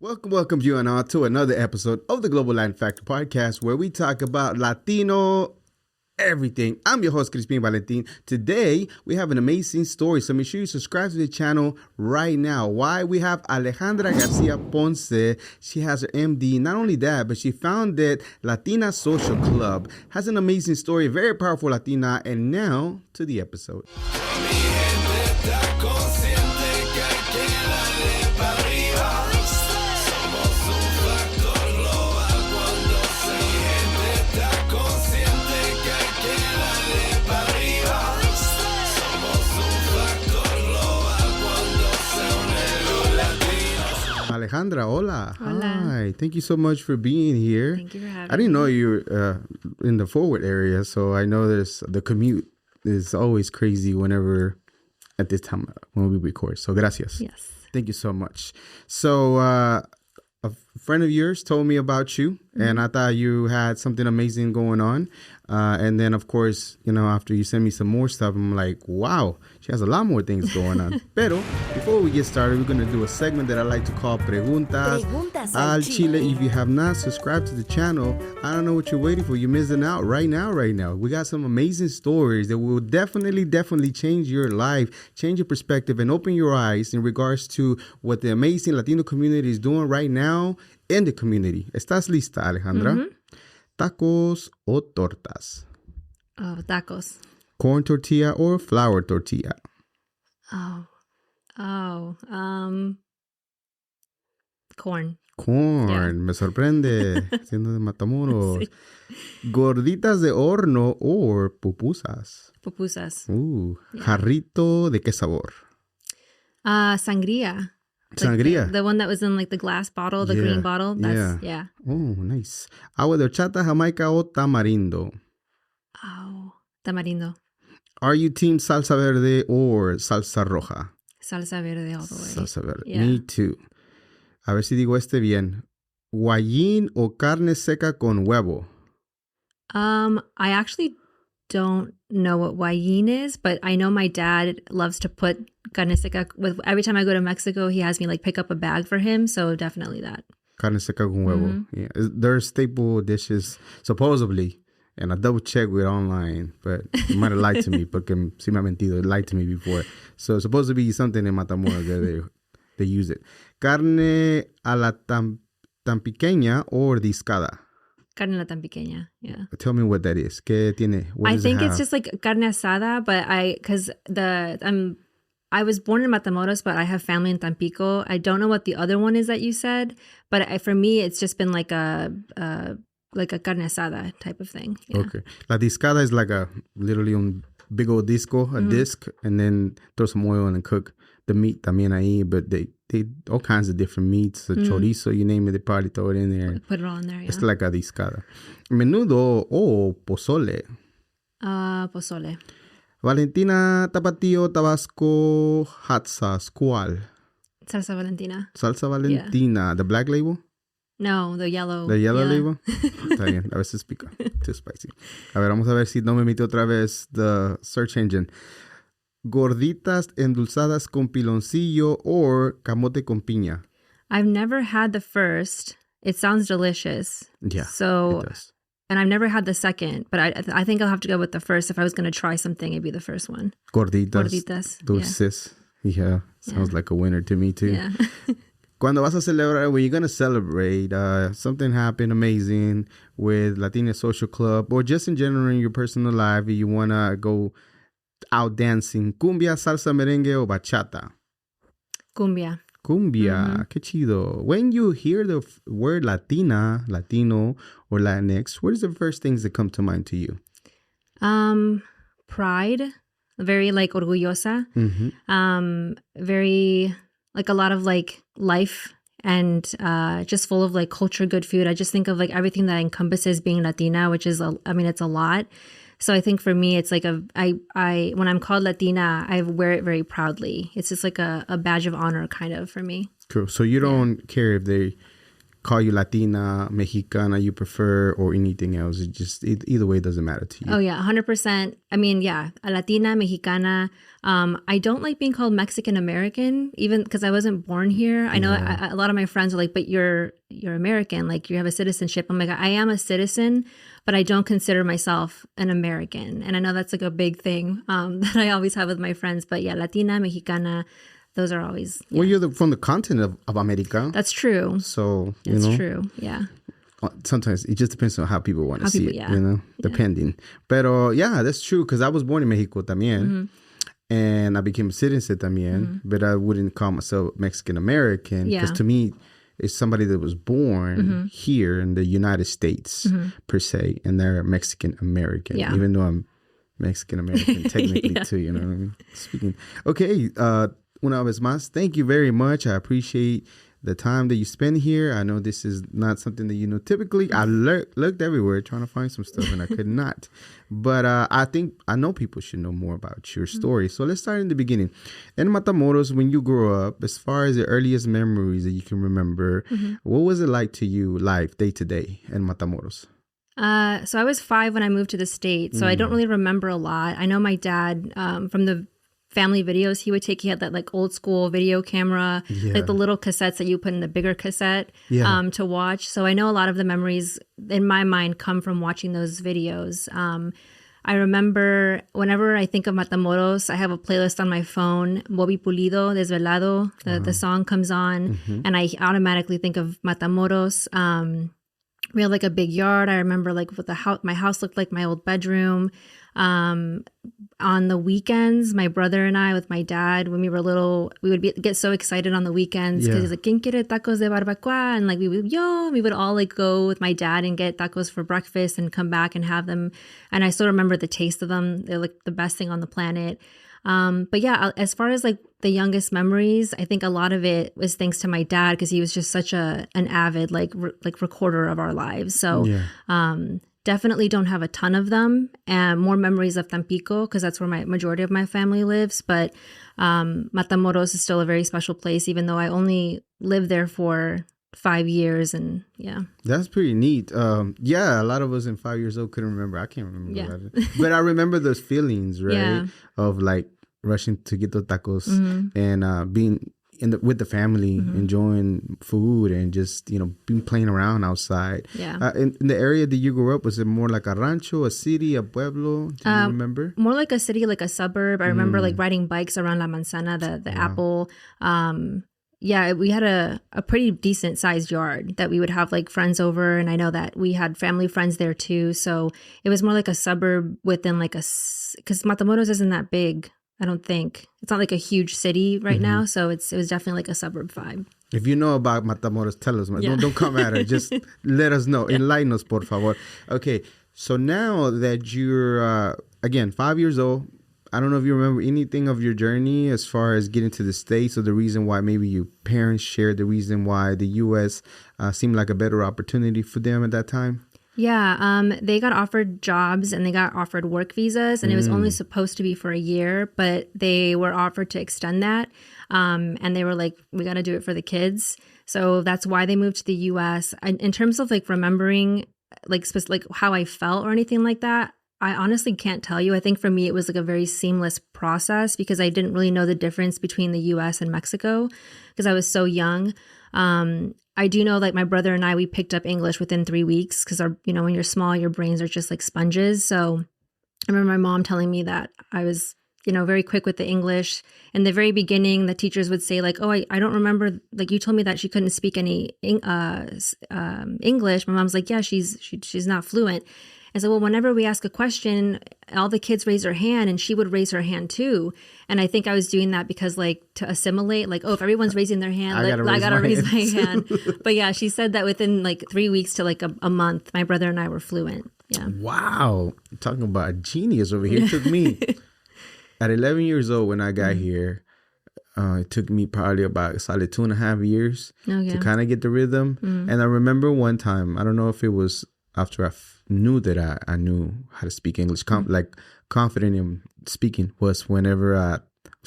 Welcome you and all to another episode of the Global Latin Factor Podcast, where we talk about Latino everything. I'm your host, Crispin Valentin. Today, we have an amazing story, so make sure you subscribe to the channel right now. Why? We have Alejandra Garcia-Ponce. She has her MD. Not only that, but she founded Latina Social Club. Has an amazing story, very powerful Latina. And now, to the episode. Alejandra, hola. Hola. Hi. Thank you so much for being here. Thank you for having me. I didn't know you were in the forward area, so I know the commute is always crazy whenever at this time when we record. So gracias. Yes. Thank you so much. So a friend of yours told me about you, and I thought you had something amazing going on. And then, of course, after you send me some more stuff, I'm like, wow, she has a lot more things going on. Pero before we get started, we're going to do a segment that I like to call Preguntas al Chile. If you have not subscribed to the channel, I don't know what you're waiting for. You're missing out right now. We got some amazing stories that will definitely change your life, change your perspective, and open your eyes in regards to what the amazing Latino community is doing right now in the community. ¿Estás lista, Alejandra? Mm-hmm. ¿Tacos o tortas? Oh, tacos. Corn tortilla or flour tortilla? Corn. Corn. Me sorprende. Siendo de Matamoros. Sí. Gorditas de horno or pupusas? Pupusas. Yeah. Jarrito de qué sabor? Sangria. Sangria. The one that was in like the glass bottle, the green bottle. Yeah. Oh, nice. Agua de horchata, jamaica o tamarindo? Oh, tamarindo. Are you team salsa verde or salsa roja? Salsa verde all the way. Salsa verde. Yeah. Me too. A ver si digo este bien. Guayín o carne seca con huevo? I actually don't know what guayín is, but I know my dad loves to put carne seca with every time I go to Mexico. He has me like pick up a bag for him, so definitely that. Carne seca con huevo. Mm-hmm. Yeah, they're staple dishes supposedly, and I double checked with online, but he might have lied to me porque si me ha mentido, lied to me before. So it's supposed to be something in Matamoros that they use it. Carne a la tan pequeña or discada? Carne la tan pequeña, yeah. Tell me what that is. ¿Qué tiene? What I does think it it's just like carne asada, but I was born in Matamoros, but I have family in Tampico. I don't know what the other one is that you said, but for me, it's just been like a carne asada type of thing. Yeah. Okay. La discada is like literally un big old disco, a disc, and then throw some oil in and cook the meat también ahí, but they all kinds of different meats, the chorizo, you name it, they probably throw it in there. Put it all in there, yeah. It's like a discada. Menudo o pozole? Pozole. Valentina, Tapatio, Tabasco, hot sauce, ¿cuál? Salsa Valentina. Salsa Valentina, Yeah. The black label? No, the yellow. The yellow yeah. label? Está bien, a veces pica. Too spicy. A ver, vamos a ver si no me mete otra vez the search engine. Gorditas endulzadas con piloncillo or camote con piña? I've never had the first. It sounds delicious. Yeah, so, it does. And I've never had the second, but I think I'll have to go with the first. If I was going to try something, it'd be the first one. Gorditas. Dulces. Yeah, sounds like a winner to me too. Yeah. Cuando vas a celebrar, when you're going to celebrate, something happened amazing with Latina Social Club or just in general in your personal life, you want to go out dancing, cumbia, salsa, merengue, or bachata? Cumbia. Cumbia, qué chido. When you hear the word Latina, Latino, or Latinx, what is the first things that come to mind to you? Pride, very like orgullosa, very like a lot of like life and just full of like culture, good food. I just think of like everything that encompasses being Latina, which is, it's a lot. So I think for me, it's like I when I'm called Latina, I wear it very proudly. It's just like a badge of honor kind of for me. Cool. So you don't care if they call you Latina, Mexicana, you prefer, or anything else? It just either way, it doesn't matter to you. Oh yeah, 100%. I mean, yeah, a Latina, Mexicana. I don't like being called Mexican American, even because I wasn't born here. I know a lot of my friends are like, but you're American, like you have a citizenship. I'm like, I am a citizen, but I don't consider myself an American. And I know that's like a big thing that I always have with my friends. But yeah, Latina, Mexicana, those are always. Yeah. Well, you're from the continent of America. That's true. So, That's true. Yeah. Sometimes it just depends on how people want to see it, yeah. Depending. But yeah, that's true, because I was born in Mexico también. And I became a citizen también, but I wouldn't call myself Mexican American, because to me, it's somebody that was born here in the United States, per se, and they're Mexican American, even though I'm Mexican American technically too, you know what I mean? Speaking. Okay, una vez más, thank you very much. I appreciate the time that you spend here. I know this is not something that you know typically. I looked everywhere trying to find some stuff, and I could not. But I know people should know more about your story. So let's start in the beginning. In Matamoros, when you grew up, as far as the earliest memories that you can remember, what was it like to you, life, day to day in Matamoros? So I was 5 when I moved to the States, so I don't really remember a lot. I know my dad, from the family videos he had that like old school video camera, like the little cassettes that you put in the bigger cassette to watch. So I know a lot of the memories in my mind come from watching those videos. I remember whenever I think of Matamoros, I have a playlist on my phone, Bobby Pulido, Desvelado, the song comes on, and I automatically think of Matamoros. We had like a big yard. I remember like what my house looked like, my old bedroom. On the weekends, my brother and I, with my dad, when we were little, we would get so excited on the weekends because he's like, ¿Quién quiere tacos de barbacoa? And like we would all like go with my dad and get tacos for breakfast and come back and have them. And I still remember the taste of them. They're like the best thing on the planet. But yeah, as far as like the youngest memories, I think a lot of it was thanks to my dad, because he was just such an avid like recorder of our lives. So definitely don't have a ton of them, and more memories of Tampico, because that's where my majority of my family lives. But Matamoros is still a very special place, even though I only lived there for 5 years. And that's pretty neat. A lot of us in 5 years old couldn't remember. I can't remember that. But I remember those feelings, right? Of like rushing to get those tacos and being with the family, enjoying food, and just being playing around outside. In the area that you grew up, was it more like a rancho, a city, a pueblo? Do you remember? More like a city, like a suburb. I remember like riding bikes around La Manzana, the apple. We had a pretty decent sized yard that we would have like friends over, and I know that we had family friends there too. So it was more like a suburb within like because Matamoros isn't that big. I don't think. It's not like a huge city right now, so it was definitely like a suburb vibe. If you know about Matamoros, tell us. Don't come at us. Just let us know. Enlighten us, por favor. Okay, so now that you're, again, 5 years old, I don't know if you remember anything of your journey as far as getting to the States, or the reason why maybe your parents shared the reason why the U.S. Seemed like a better opportunity for them at that time. Yeah, they got offered jobs and they got offered work visas, and it was only supposed to be for a year, but they were offered to extend that. And they were like, we got to do it for the kids. So that's why they moved to the U.S. In terms of like remembering like how I felt or anything like that, I honestly can't tell you. I think for me, it was like a very seamless process, because I didn't really know the difference between the U.S. and Mexico because I was so young. I do know, like my brother and I, we picked up English within 3 weeks because when you're small, your brains are just like sponges. So I remember my mom telling me that I was, very quick with the English. In the very beginning, the teachers would say like, oh, I don't remember, like you told me that she couldn't speak any English. My mom's like, yeah, she's not fluent. And so, well, whenever we ask a question, all the kids raise their hand, and she would raise her hand too. And I think I was doing that because, like, to assimilate, like, if everyone's raising their hand, I gotta raise my hand. But yeah, she said that within like 3 weeks to like a month, my brother and I were fluent. Yeah. Wow. You're talking about a genius over here. It took me at 11 years old when I got here. It took me probably about a solid 2.5 years to kind of get the rhythm. And I remember one time, I don't know if it was after I knew that I knew how to speak English, like confident in speaking, was whenever I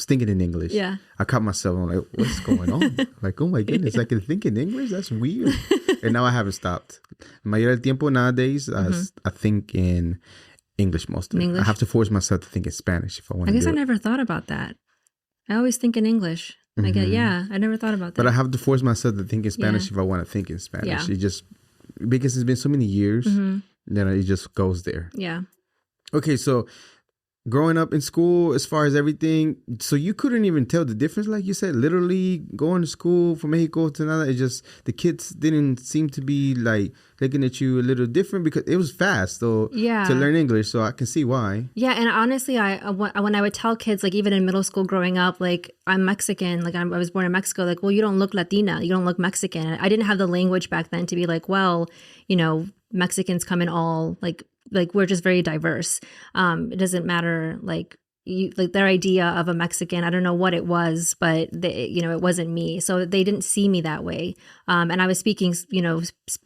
was thinking in English. Yeah. I caught myself. I'm like, what's going on? Like, oh my goodness, I can think in English? That's weird. And now I haven't stopped. Mayor del tiempo nowadays, I think in English most of it. I have to force myself to think in Spanish if I want to do it. I guess I never thought about that. I always think in English. I never thought about that. But I have to force myself to think in Spanish if I want to think in Spanish. It just, because it's been so many years, then it just goes there. Yeah. Okay, so growing up in school, as far as everything, so you couldn't even tell the difference, like you said, literally going to school from Mexico to another, it just, the kids didn't seem to be like looking at you a little different because it was fast though to learn English, so I can see why. Yeah, and honestly, when I would tell kids, like even in middle school growing up, like I'm Mexican, like I was born in Mexico, like, well, you don't look Latina, you don't look Mexican. I didn't have the language back then to be like, well, you know, Mexicans come in all like we're just very diverse. It doesn't matter like their idea of a Mexican. I don't know what it was, but it wasn't me. So they didn't see me that way. And I was speaking,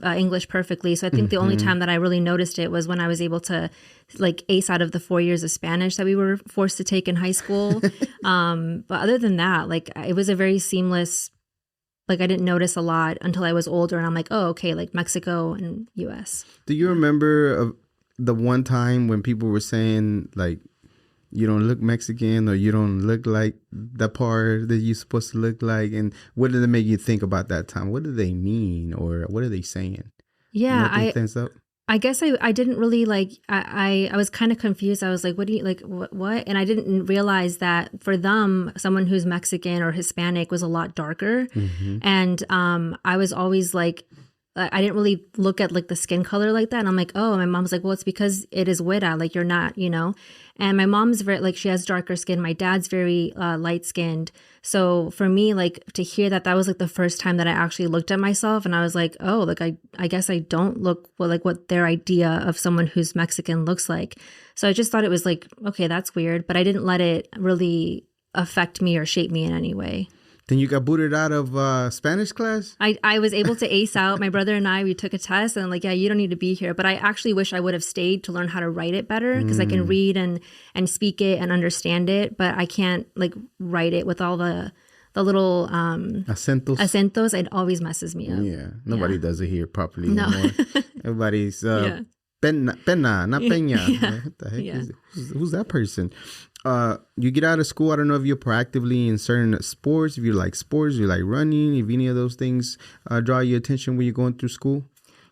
English perfectly. So I think the only time that I really noticed it was when I was able to like ace out of the 4 years of Spanish that we were forced to take in high school. But other than that, like it was a very seamless. Like I didn't notice a lot until I was older, and I'm like, oh, okay, like Mexico and U.S. Do you remember the one time when people were saying like, you don't look Mexican or you don't look like the part that you're supposed to look like? And what did it make you think about that time? What do they mean, or what are they saying? Yeah, I guess I didn't really like, I was kind of confused. I was like, what do you like, what? And I didn't realize that for them, someone who's Mexican or Hispanic was a lot darker. And I was always like, I didn't really look at like the skin color like that. And I'm like, oh, and my mom's like, well, it's because it is güera, like you're not, And my mom's very, like, she has darker skin. My dad's very light skinned. So for me, like to hear that was like the first time that I actually looked at myself, and I was like, oh, like I guess I don't look like what their idea of someone who's Mexican looks like. So I just thought it was like, okay, that's weird. But I didn't let it really affect me or shape me in any way. Then you got booted out of Spanish class? I was able to ace out. My brother and we took a test, and I'm like, yeah, you don't need to be here. But I actually wish I would have stayed to learn how to write it better, because I can read and speak it and understand it, but I can't like write it with all the little acentos. It always messes me up. Yeah, nobody does it here properly anymore. Everybody's pena, not peña. What the heck who's that person? You get out of school, I don't know if you're proactively in certain sports, if you like sports, you like running, if any of those things draw your attention when you're going through school.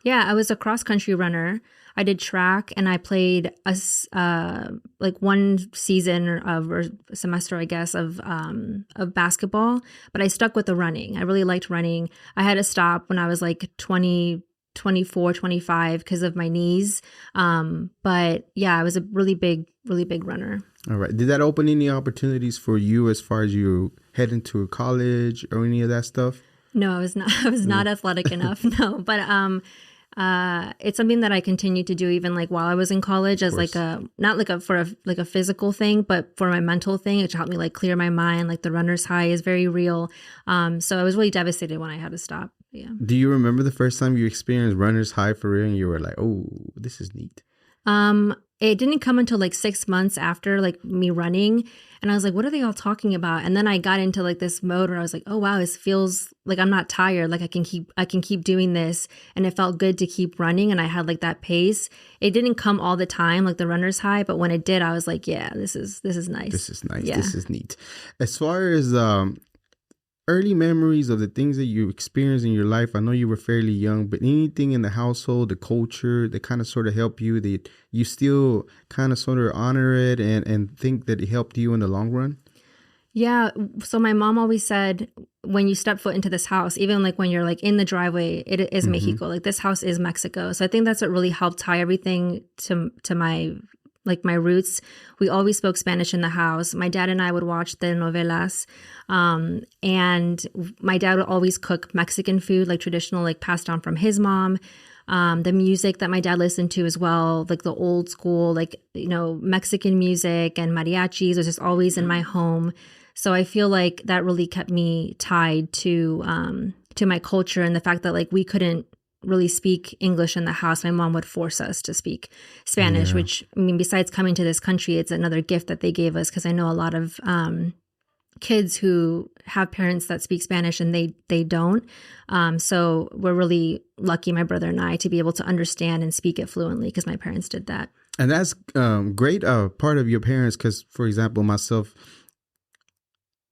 Yeah, I was a cross-country runner. I did track, and I played like one season or semester, I guess, of basketball, but I stuck with the running. I really liked running. I had to stop when I was like 24, 25 because of my knees. But yeah, I was a really big runner. All right. Did that open any opportunities for you as far as you head into college or any of that stuff? No, I was not athletic enough. No, but it's something that I continued to do even like while I was in college as like not like for a physical thing, but for my mental thing, which helped me like clear my mind. Like the runner's high is very real. So I was really devastated when I had to stop. Yeah. Do you remember the first time you experienced runner's high for real and you were like, oh, this is neat? It didn't come until like 6 months after like me running. And I was like, what are they all talking about? And then I got into like this mode where I was like, oh, wow, this feels like I'm not tired. Like I can keep doing this. And it felt good to keep running. And I had like that pace. It didn't come all the time, like the runner's high. But when it did, I was like, yeah, this is nice. This is nice. Yeah. This is neat. As far as early memories of the things that you experienced in your life, I know you were fairly young, but anything in the household, the culture that kind of sort of helped you, that you still kind of sort of honor it and think that it helped you in the long run? Yeah. So my mom always said, when you step foot into this house, even like when you're like in the driveway, it is Mexico. Like this house is Mexico. So I think that's what really helped tie everything to my roots. We always spoke Spanish in the house. My dad and I would watch the novelas. And my dad would always cook Mexican food, like traditional, like passed down from his mom. The music that my dad listened to as well, like the old school, like, Mexican music and mariachis was just always in my home. So I feel like that really kept me tied to my culture, and the fact that like we couldn't really speak English in the house. My mom would force us to speak Spanish, which, I mean, besides coming to this country, it's another gift that they gave us, because I know a lot of kids who have parents that speak Spanish and they don't. So we're really lucky, my brother and I, to be able to understand and speak it fluently because my parents did that. And that's great part of your parents because, for example, myself,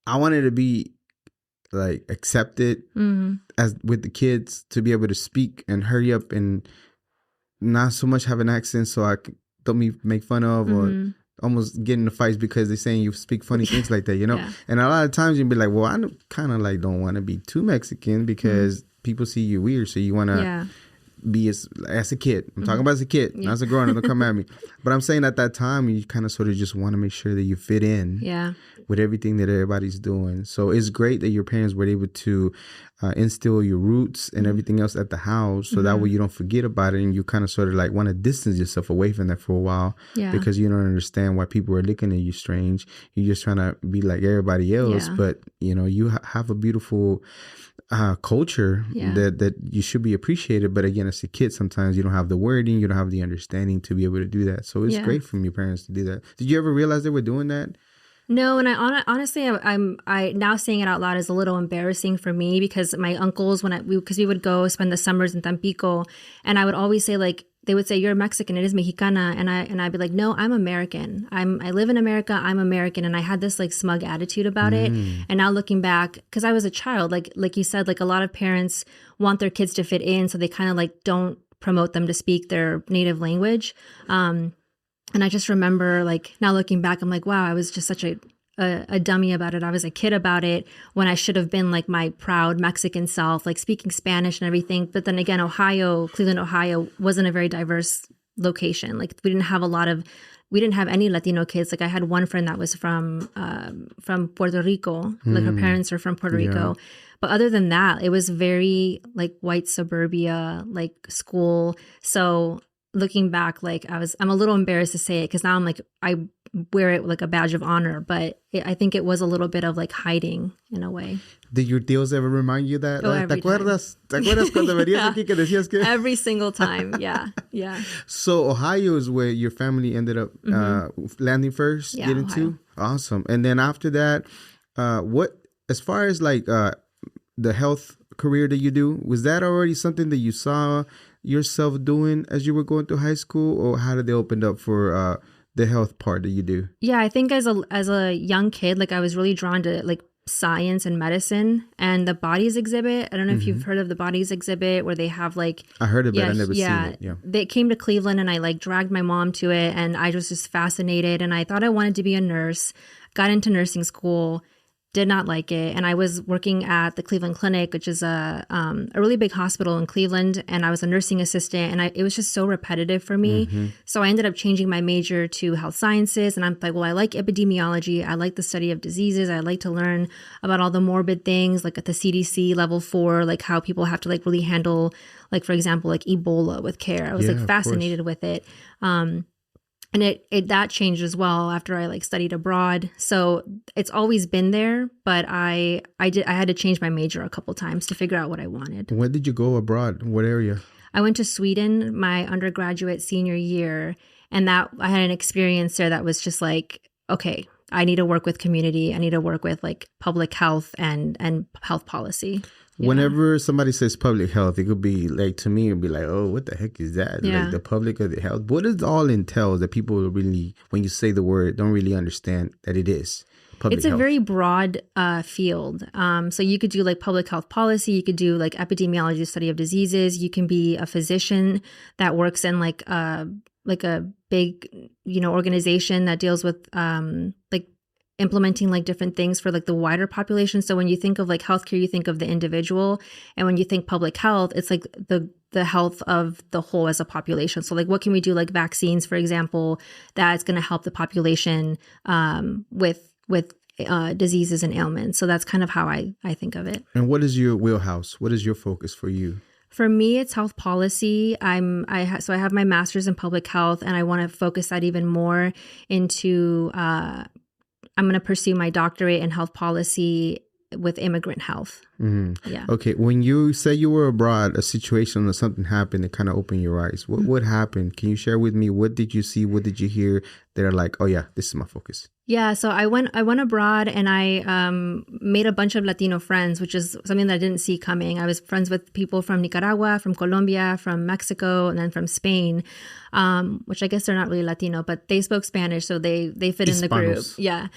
I wanted to be like accepted as with the kids to be able to speak and hurry up and not so much have an accent so I don't be make fun of or almost get into fights because they're saying you speak funny things like that, you know? Yeah. And a lot of times you'd be like, well, I kind of like don't want to be too Mexican because people see you weird. So you want to be as a kid. I'm talking about as a kid, not as a grown up. Don't come at me. But I'm saying at that time, you kind of sort of just want to make sure that you fit in with everything that everybody's doing. So it's great that your parents were able to instill your roots and everything else at the house. So that way you don't forget about it and you kind of sort of like want to distance yourself away from that for a while because you don't understand why people are looking at you strange. You're just trying to be like everybody else. But, you know, you have a beautiful culture that you should be appreciated. But again, as a kid, sometimes you don't have the wording, you don't have the understanding to be able to do that. So it's great from your parents to do that. Did you ever realize they were doing that? No, and honestly, I now saying it out loud is a little embarrassing for me because my uncles, because we would go spend the summers in Tampico, and I would always say like, they would say, "You're Mexican, it is Mexicana," and I'd be like, "No, I'm American. I live in America. I'm American." And I had this like smug attitude about it. And now looking back, because I was a child, like you said, like a lot of parents want their kids to fit in, so they kind of like don't promote them to speak their native language. And I just remember like now looking back, I'm like, wow, I was just such a dummy about it. I was a kid about it when I should have been like my proud Mexican self, like speaking Spanish and everything. But then again, Cleveland, Ohio wasn't a very diverse location. Like we didn't have any Latino kids. Like I had one friend that was from Puerto Rico, like her parents are from Puerto Rico. But other than that, it was very like white suburbia, like school. So looking back, like I'm a little embarrassed to say it because now I'm like, I wear it like a badge of honor, but I think it was a little bit of like hiding in a way. Did your tíos ever remind you that? Oh, every time. ¿Te acuerdas cuando venías aquí que decías que? Every single time, yeah. So Ohio is where your family ended up landing first, getting to? Awesome. And then after that, as far as like the health career that you do, was that already something that you saw yourself doing as you were going through high school, or how did they open up for the health part that you do? Yeah, I think as a young kid, like I was really drawn to like science and medicine and the bodies exhibit. I don't know if you've heard of the bodies exhibit where they have like, I heard of it. I never seen it. Yeah. They came to Cleveland and I like dragged my mom to it and I was just fascinated and I thought I wanted to be a nurse, got into nursing school, did not like it. And I was working at the Cleveland Clinic, which is a really big hospital in Cleveland. And I was a nursing assistant and it was just so repetitive for me. So I ended up changing my major to health sciences. And I'm like, well, I like epidemiology. I like the study of diseases. I like to learn about all the morbid things, like at the CDC level 4, like how people have to like really handle, like, for example, like Ebola with care. I was like fascinated with it. And it that changed as well after I like studied abroad. So it's always been there, but I had to change my major a couple times to figure out what I wanted. When did you go abroad? What area? I went to Sweden my undergraduate senior year, and that I had an experience there that was just like, okay, I need to work with community. I need to work with like public health and health policy. Yeah. Whenever somebody says public health, it could be like, to me, it'd be like, oh, what the heck is that? Yeah. Like the public or the health. What it all entails that people really, when you say the word, don't really understand that it is public It's a health. very broad field. So you could do like public health policy. You could do like epidemiology, study of diseases. You can be a physician that works in like a big, organization that deals with like implementing like different things for like the wider population. So when you think of like healthcare, you think of the individual. And when you think public health, it's like the health of the whole as a population. So like what can we do, like vaccines, for example, that's going to help the population with diseases and ailments. So that's kind of how I think of it. And what is your wheelhouse? What is your focus for you? For me, it's health policy. So I have my master's in public health, and I want to focus that even more into. I'm going to pursue my doctorate in health policy with immigrant health. Yeah. Okay. When you say you were abroad, a situation or something happened that kind of opened your eyes. What happened? Can you share with me? What did you see? What did you hear? They're like, oh yeah, this is my focus. Yeah, so I went abroad and I made a bunch of Latino friends, which is something that I didn't see coming. I was friends with people from Nicaragua, from Colombia, from Mexico, and then from Spain, which I guess they're not really Latino, but they spoke Spanish, so they fit in the group. Hispanos. Yeah.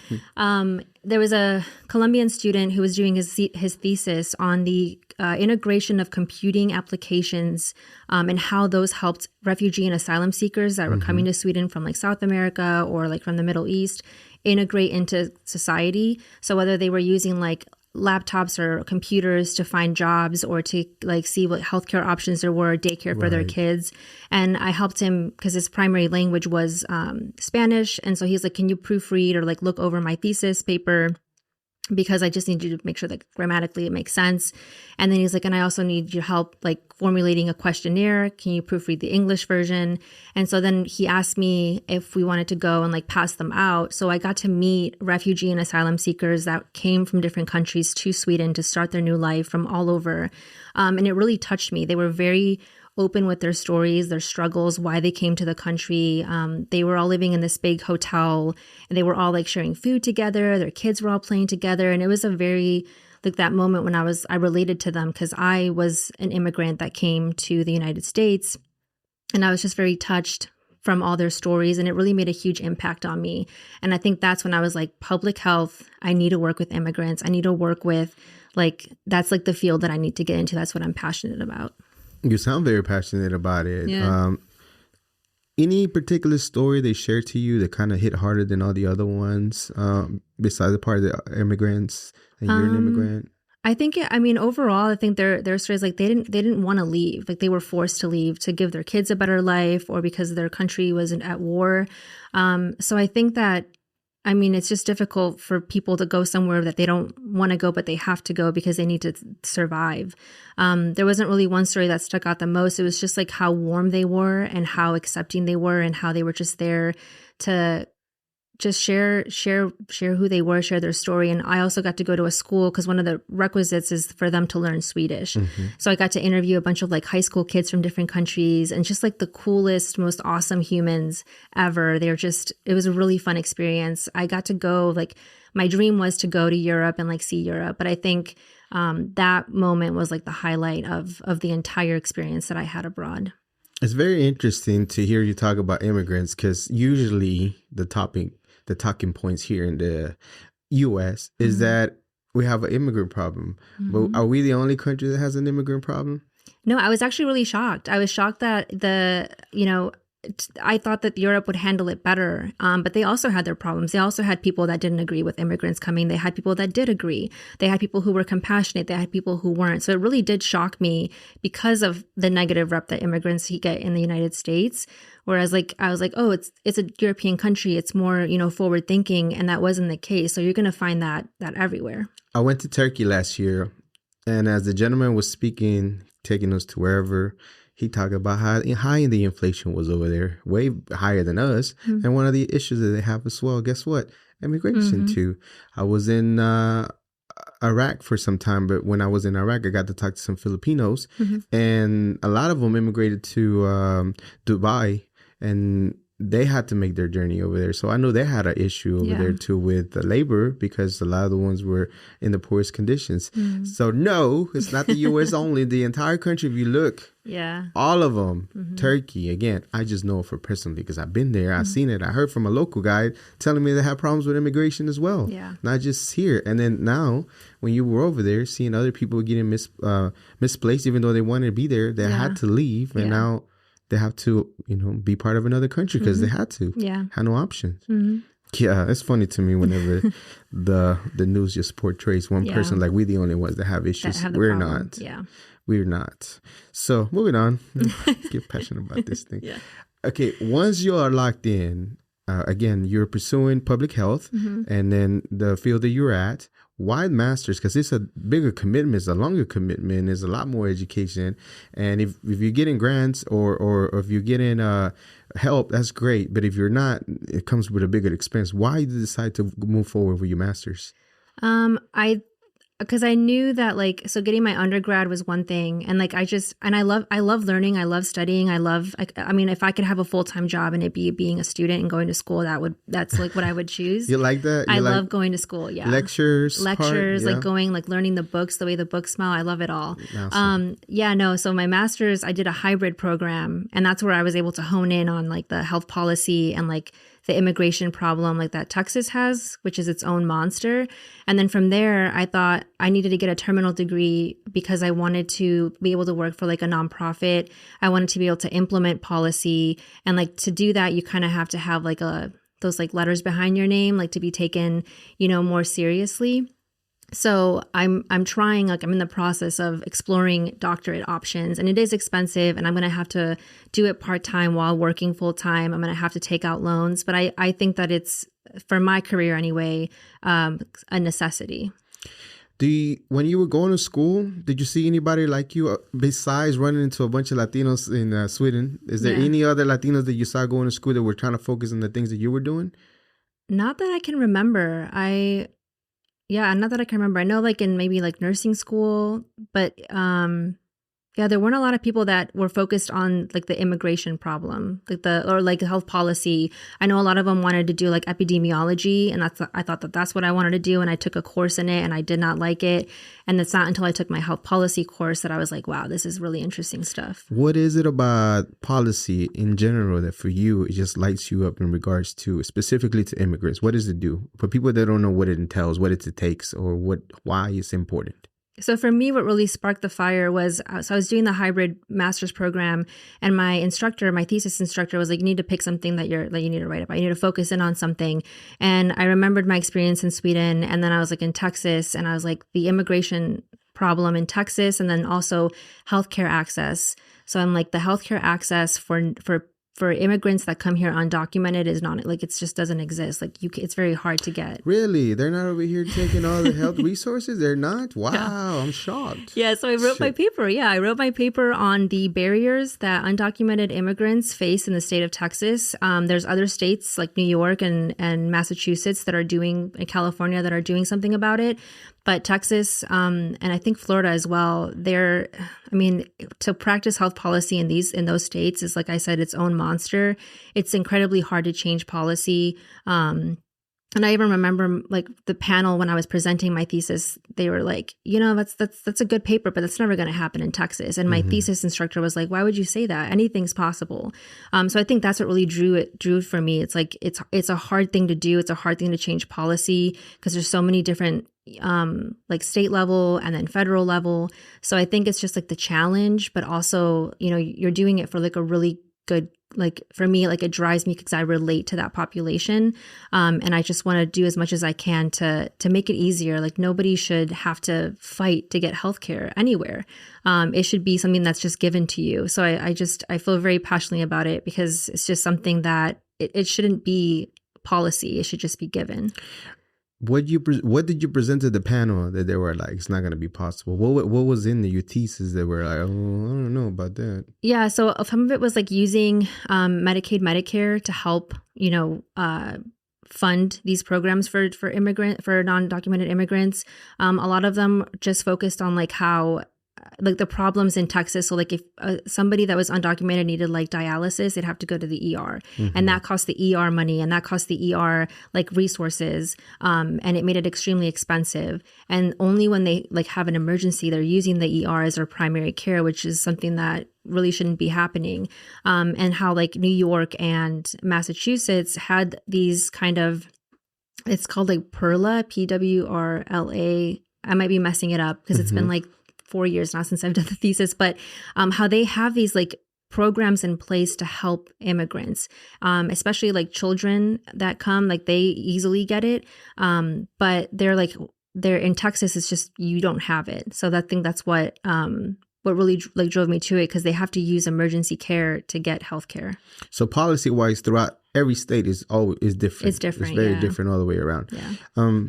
There was a Colombian student who was doing his thesis on the integration of computing applications and how those helped refugee and asylum seekers that were coming to Sweden from like South America or like from the Middle East integrate into society. So whether they were using like laptops or computers to find jobs or to like see what healthcare options there were, daycare for their kids. And I helped him because his primary language was Spanish. And so he's like, can you proofread or like look over my thesis paper? Because I just need you to make sure that grammatically it makes sense. And then he's like, and I also need your help like formulating a questionnaire. Can you proofread the English version? And so then he asked me if we wanted to go and like pass them out. So I got to meet refugee and asylum seekers that came from different countries to Sweden to start their new life from all over. And it really touched me. They were very open with their stories, their struggles, why they came to the country. They were all living in this big hotel and they were all like sharing food together. Their kids were all playing together. And it was a very like that moment when I related to them because I was an immigrant that came to the United States and I was just very touched from all their stories. And it really made a huge impact on me. And I think that's when I was like, public health, I need to work with immigrants. I need to work with like, that's like the field that I need to get into. That's what I'm passionate about. You sound very passionate about it. Yeah. Any particular story they shared to you that kind of hit harder than all the other ones, besides the part of the immigrants and you're an immigrant? I think, overall, I think their stories, like they didn't want to leave. Like they were forced to leave to give their kids a better life or because their country was at war. So I think that, it's just difficult for people to go somewhere that they don't want to go, but they have to go because they need to survive. There wasn't really one story that stuck out the most. It was just like how warm they were and how accepting they were and how they were just there to just share who they were, share their story. And I also got to go to a school because one of the requisites is for them to learn Swedish. So I got to interview a bunch of like high school kids from different countries and just like the coolest, most awesome humans ever. It was a really fun experience. I got to go, like my dream was to go to Europe and like see Europe. But I think that moment was like the highlight of the entire experience that I had abroad. It's very interesting to hear you talk about immigrants because usually the talking points here in the U.S. is that we have an immigrant problem. But are we the only country that has an immigrant problem? No, I was actually really shocked. I was shocked that I thought that Europe would handle it better, but they also had their problems. They also had people that didn't agree with immigrants coming. They had people that did agree. They had people who were compassionate. They had people who weren't. So it really did shock me because of the negative rep that immigrants get in the United States. Whereas I was like, oh, it's a European country. It's more, forward thinking. And that wasn't the case. So you're going to find that everywhere. I went to Turkey last year. And as the gentleman was speaking, taking us to wherever, he talked about how high the inflation was over there, way higher than us. And one of the issues that they have as well, guess what? Immigration too. I was in Iraq for some time, but when I was in Iraq, I got to talk to some Filipinos, and a lot of them immigrated to Dubai, and they had to make their journey over there. So I know they had an issue over there too with the labor because a lot of the ones were in the poorest conditions. So no, it's not the U.S. only. The entire country, if you look, all of them, Turkey, again, I just know for personally because I've been there. I've seen it. I heard from a local guy telling me they have problems with immigration as well. Not just here. And then now when you were over there, seeing other people getting misplaced, even though they wanted to be there, they had to leave. And now they have to, be part of another country because they had to. Had no options. Yeah, it's funny to me whenever the news just portrays one person like we're the only ones that have issues. We're problem. not. We're not. So moving on. Get passionate about this thing. Okay, once you are locked in, again, you're pursuing public health and then the field that you're at. Why master's? Because it's a bigger commitment, it's a longer commitment, there's a lot more education. And if you're getting grants or if you're getting help, that's great. But if you're not, it comes with a bigger expense. Why did you decide to move forward with your master's? because I knew that like, so getting my undergrad was one thing. And like, I love learning. I love studying. I mean, if I could have a full-time job and it be being a student and going to school, that's like what I would choose. You like that? I love going to school. Yeah. Lectures, like going, like learning the books, the way the books smell. I love it all. Awesome. So my master's, I did a hybrid program, and that's where I was able to hone in on like the health policy and like the immigration problem like that Texas has, which is its own monster. And then from there, I thought I needed to get a terminal degree because I wanted to be able to work for like a nonprofit. I wanted to be able to implement policy. And like to do that, you kind of have to have like those like letters behind your name, like to be taken, more seriously. So I'm trying, like I'm in the process of exploring doctorate options, and it is expensive, and I'm going to have to do it part-time while working full-time. I'm going to have to take out loans, but I think that it's, for my career anyway, a necessity. When you were going to school, did you see anybody like you besides running into a bunch of Latinos in Sweden? Is there any other Latinos that you saw going to school that were trying to focus on the things that you were doing? Not that I can remember. Not that I can remember. I know like in maybe like nursing school, but there weren't a lot of people that were focused on like the immigration problem, like health policy. I know a lot of them wanted to do like epidemiology, and I thought that's what I wanted to do, and I took a course in it, and I did not like it. And it's not until I took my health policy course that I was like, wow, this is really interesting stuff. What is it about policy in general that for you it just lights you up in regards to specifically to immigrants? What does it do for people that don't know what it entails, what it takes, or why it's important? So for me, what really sparked the fire was, so I was doing the hybrid master's program, and my thesis instructor was like, you need to pick something that you need to write about. You need to focus in on something. And I remembered my experience in Sweden, and then I was like in Texas, and I was like the immigration problem in Texas, and then also healthcare access. So I'm like the healthcare access for immigrants that come here undocumented is not, like, it just doesn't exist. Like it's very hard to get. Really? They're not over here taking all the health resources? They're not? Wow. Yeah. I'm shocked. Yeah. So I wrote my paper. Yeah. I wrote my paper on the barriers that undocumented immigrants face in the state of Texas. There's other states like New York and Massachusetts and California that are doing something about it. But Texas, and I think Florida as well, to practice health policy in those states is, like I said, its own monster. It's incredibly hard to change policy. And I even remember like the panel when I was presenting my thesis, they were like, that's a good paper, but that's never going to happen in Texas. And my thesis instructor was like, why would you say that? Anything's possible. So I think that's what really drew for me. It's like, it's a hard thing to do. It's a hard thing to change policy because there's so many different like state level and then federal level. So I think it's just like the challenge, but also, you're doing it for like a really good, like for me, like it drives me because I relate to that population. And I just want to do as much as I can to make it easier. Like nobody should have to fight to get healthcare anywhere. It should be something that's just given to you. So I feel very passionately about it because it's just something that it shouldn't be policy. It should just be given. What did you present to the panel that they were like, it's not going to be possible? What was in your thesis that were like, oh, I don't know about that? Yeah, so some of it was like using Medicaid, Medicare to help, fund these programs for non-documented immigrants. A lot of them just focused on like how, like the problems in Texas. So like if somebody that was undocumented needed like dialysis, they'd have to go to the ER, and that cost the ER money, and that cost the ER like resources, and it made it extremely expensive. And only when they like have an emergency, they're using the ER as their primary care, which is something that really shouldn't be happening. And how like New York and Massachusetts had these kind of, it's called like PERLA, PWRLA. I might be messing it up because it's been like 4 years now since I've done the thesis, but how they have these like programs in place to help immigrants, especially like children that come, like they easily get it. But they're in Texas, it's just, you don't have it. So I think that's what really like drove me to it, because they have to use emergency care to get healthcare. So policy wise, throughout every state is different. It's different. It's very different all the way around. Yeah.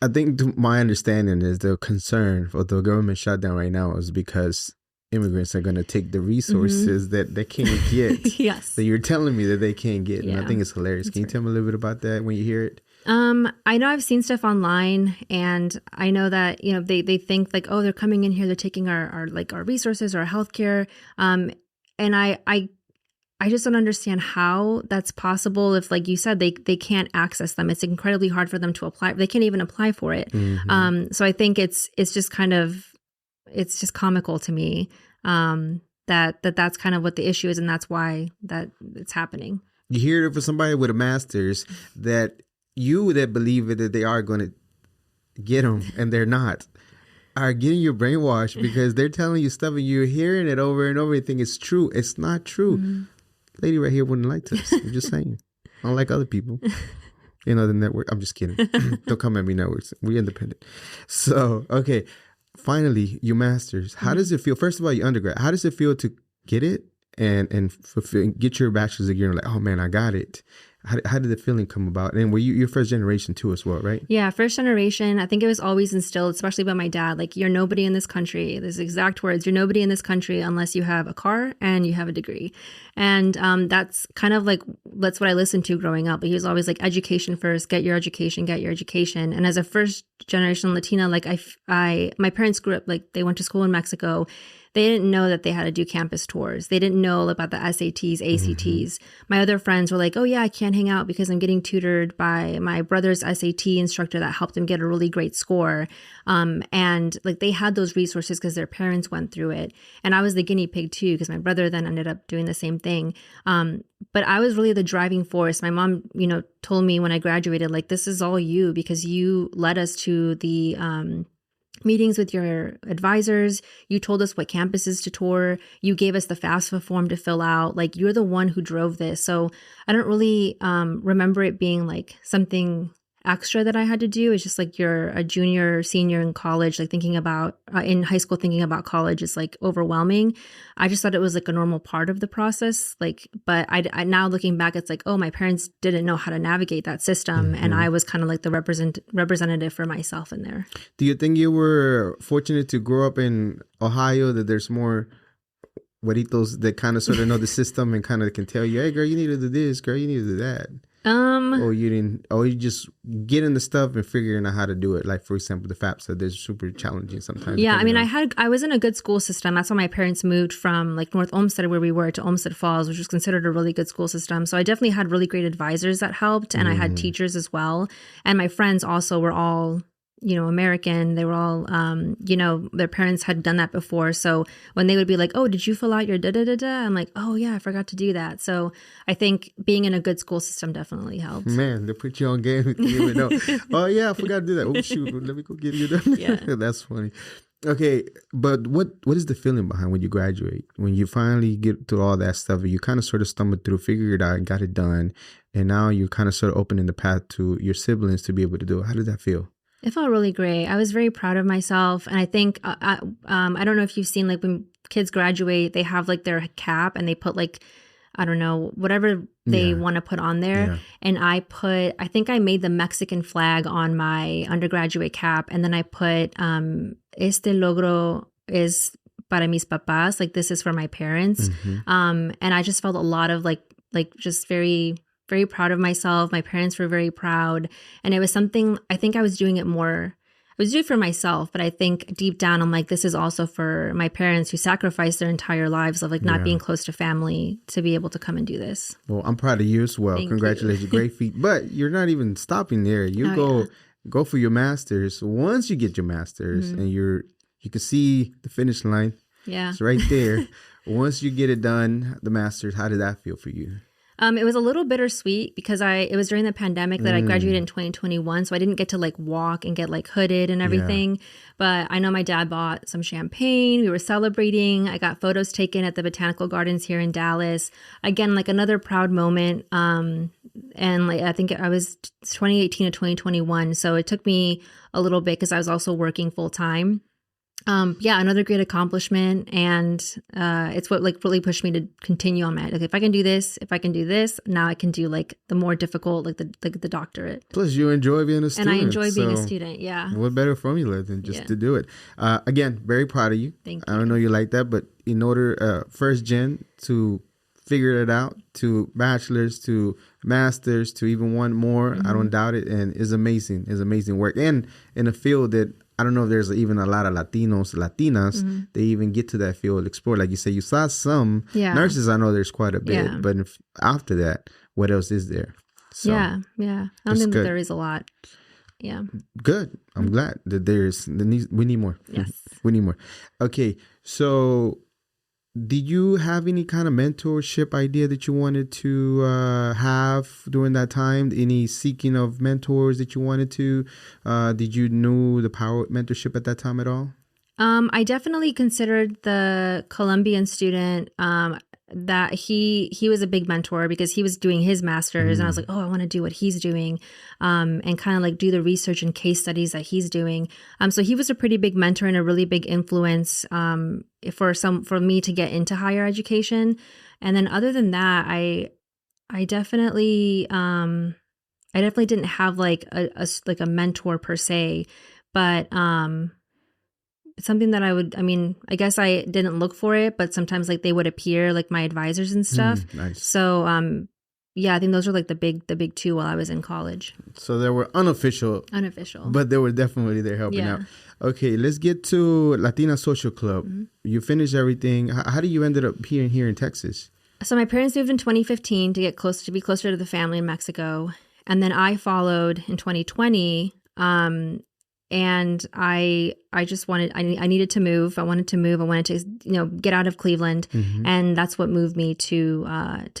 I think my understanding is the concern for the government shutdown right now is because immigrants are going to take the resources that they can't get. Yes. That you're telling me that they can't get. And I think it's hilarious. Can you tell me a little bit about that when you hear it? I know I've seen stuff online, and I know that, they think like, oh, they're coming in here, they're taking our resources, our healthcare. And I just don't understand how that's possible if, like you said, they can't access them. It's incredibly hard for them to apply. They can't even apply for it. So I think it's just it's just comical to me that's kind of what the issue is, and that's why that it's happening. You hear it for somebody with a master's that believe it, that they are going to get them and they're not, are getting you brainwashed because they're telling you stuff and you're hearing it over and over. You think it's true. It's not true. Lady right here wouldn't like this. I'm just saying. Unlike other people. The network. I'm just kidding. Don't come at me, networks. We're independent. So, okay. Finally, your master's. How does it feel? First of all, your undergrad. How does it feel to get it and get your bachelor's degree? Like, oh man, I got it. How did the feeling come about? And were you your first generation too as well, right? Yeah, first generation. I think it was always instilled, especially by my dad, like, you're nobody in this country. These exact words, you're nobody in this country unless you have a car and you have a degree. And that's kind of like, that's what I listened to growing up. But he was always like, education first, get your education. And as a first generation Latina, like my parents grew up, like they went to school in Mexico. They didn't know that they had to do campus tours. They didn't know about the SATs, ACTs. My other friends were like, oh yeah, I can't hang out because I'm getting tutored by my brother's SAT instructor that helped him get a really great score. And like they had those resources because their parents went through it. And I was the guinea pig too, because my brother then ended up doing the same thing. But I was really the driving force. My mom, told me when I graduated, like, this is all you, because you led us to the meetings with your advisors. You told us what campuses to tour. You gave us the FAFSA form to fill out. Like, you're the one who drove this. So I don't really remember it being like something extra that I had to do. It's just like you're a junior, senior in college, like thinking about in high school, thinking about college is like overwhelming. I just thought it was like a normal part of the process. Like, but I now looking back, it's like, oh, my parents didn't know how to navigate that system. And I was kind of like the representative for myself in there. Do you think you were fortunate to grow up in Ohio, that there's more güeritos that kind of sort of know the system and kind of can tell you, hey, girl, you need to do this, girl, you need to do that? Or you didn't, or you just get into stuff and figuring out how to do it. Like, for example, the FAFSA, they're super challenging sometimes. Yeah, I mean, I was in a good school system. That's why my parents moved from like North Olmsted, where we were, to Olmsted Falls, which was considered a really good school system. So I definitely had really great advisors that helped, and I had teachers as well. And my friends also were all, American. They were all, their parents had done that before. So when they would be like, oh, did you fill out your da-da-da-da? I'm like, oh, yeah, I forgot to do that. So I think being in a good school system definitely helps. Man, they put you on game. You even know. Oh, yeah, I forgot to do that. Oh, shoot, let me go get you done. Yeah. That's funny. Okay, but what is the feeling behind when you graduate? When you finally get through all that stuff, you kind of sort of stumbled through, figured it out, got it done, and now you're kind of sort of opening the path to your siblings to be able to do it. How did that feel? It felt really great. I was very proud of myself. And I think, I don't know if you've seen, like, when kids graduate, they have like their cap and they put like, I don't know, whatever they want to put on there. Yeah. And I think I made the Mexican flag on my undergraduate cap. And then I put, este logro es para mis papás. Like, this is for my parents. And I just felt a lot of like just very, very proud of myself. My parents were very proud. And it was something, I think I was doing it more, I was doing it for myself, but I think deep down, I'm like, this is also for my parents who sacrificed their entire lives of like not being close to family to be able to come and do this. Well, I'm proud of you as well. Thank Congratulations. you. Great feat. But you're not even stopping there. You go for your master's. Once you get your master's and you can see the finish line. Yeah. It's right there. Once you get it done, the master's, how did that feel for you? It was a little bittersweet because it was during the pandemic that I graduated in 2021. So I didn't get to like walk and get like hooded and everything. Yeah. But I know my dad bought some champagne. We were celebrating. I got photos taken at the Botanical Gardens here in Dallas. Again, like another proud moment. And like, I think I was 2018 to 2021. So it took me a little bit because I was also working full time. Another great accomplishment, and it's what like really pushed me to continue on my, like, if I can do this, now I can do like the more difficult, like the doctorate. Plus you enjoy being a student. And I enjoy being a student, yeah. What better formula than just to do it? Again, very proud of you. Thank you. I don't know you like that, but in order, first gen to figured it out, to bachelor's, to master's, to even one more. I don't doubt it. And it's amazing. It's amazing work. And in a field that I don't know if there's even a lot of Latinos, Latinas, they even get to that field, explore. Like you say, you saw some nurses. I know there's quite a bit. But after that, what else is there? So, yeah. I don't think that there is a lot. Yeah. Good. I'm glad that we need more. Yes. We need more. Okay. So did you have any kind of mentorship idea that you wanted to have during that time? Any seeking of mentors that you wanted to? Did you know the power of mentorship at that time at all? I definitely considered the Colombian student that he was a big mentor because he was doing his master's and I was like, oh, I want to do what he's doing and kind of like do the research and case studies that he's doing. So he was a pretty big mentor and a really big influence for me to get into higher education. And then other than that, I definitely didn't have like a mentor per se, but something that I guess I didn't look for it, but sometimes like they would appear, like my advisors and stuff. Nice. So, I think those were like the big two while I was in college. So they were unofficial, but they were definitely there helping out. Okay, let's get to Latina Social Club. You finished everything. How did you ended up here in Texas? So my parents moved in 2015 to be closer to the family in Mexico. And then I followed in 2020. And I just I needed to move. I wanted to, get out of Cleveland. And that's what moved me to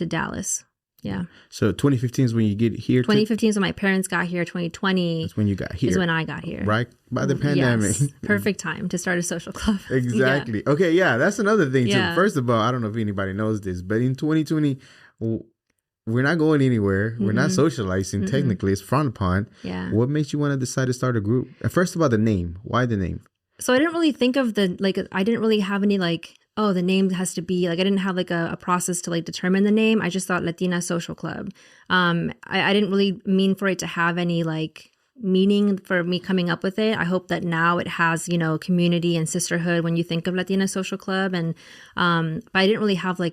Dallas. Yeah. So 2015 is when you get here? 2015 is when my parents got here. 2020 is when you got here. Is when I got here. Right by the pandemic. Yes. Perfect time to start a social club. Exactly. Yeah. Okay, yeah, that's another thing too. First of all, I don't know if anybody knows this, but in 2020, we're not going anywhere. We're not socializing. Technically, it's frowned upon. Yeah. What makes you want to decide to start a group? And first of all, the name. Why the name? So I didn't really think of I didn't really have any the name has to be I didn't have a process to determine the name. I just thought Latina Social Club. I didn't really mean for it to have any meaning for me coming up with it. I hope that now it has, community and sisterhood when you think of Latina Social Club. And but I didn't really have I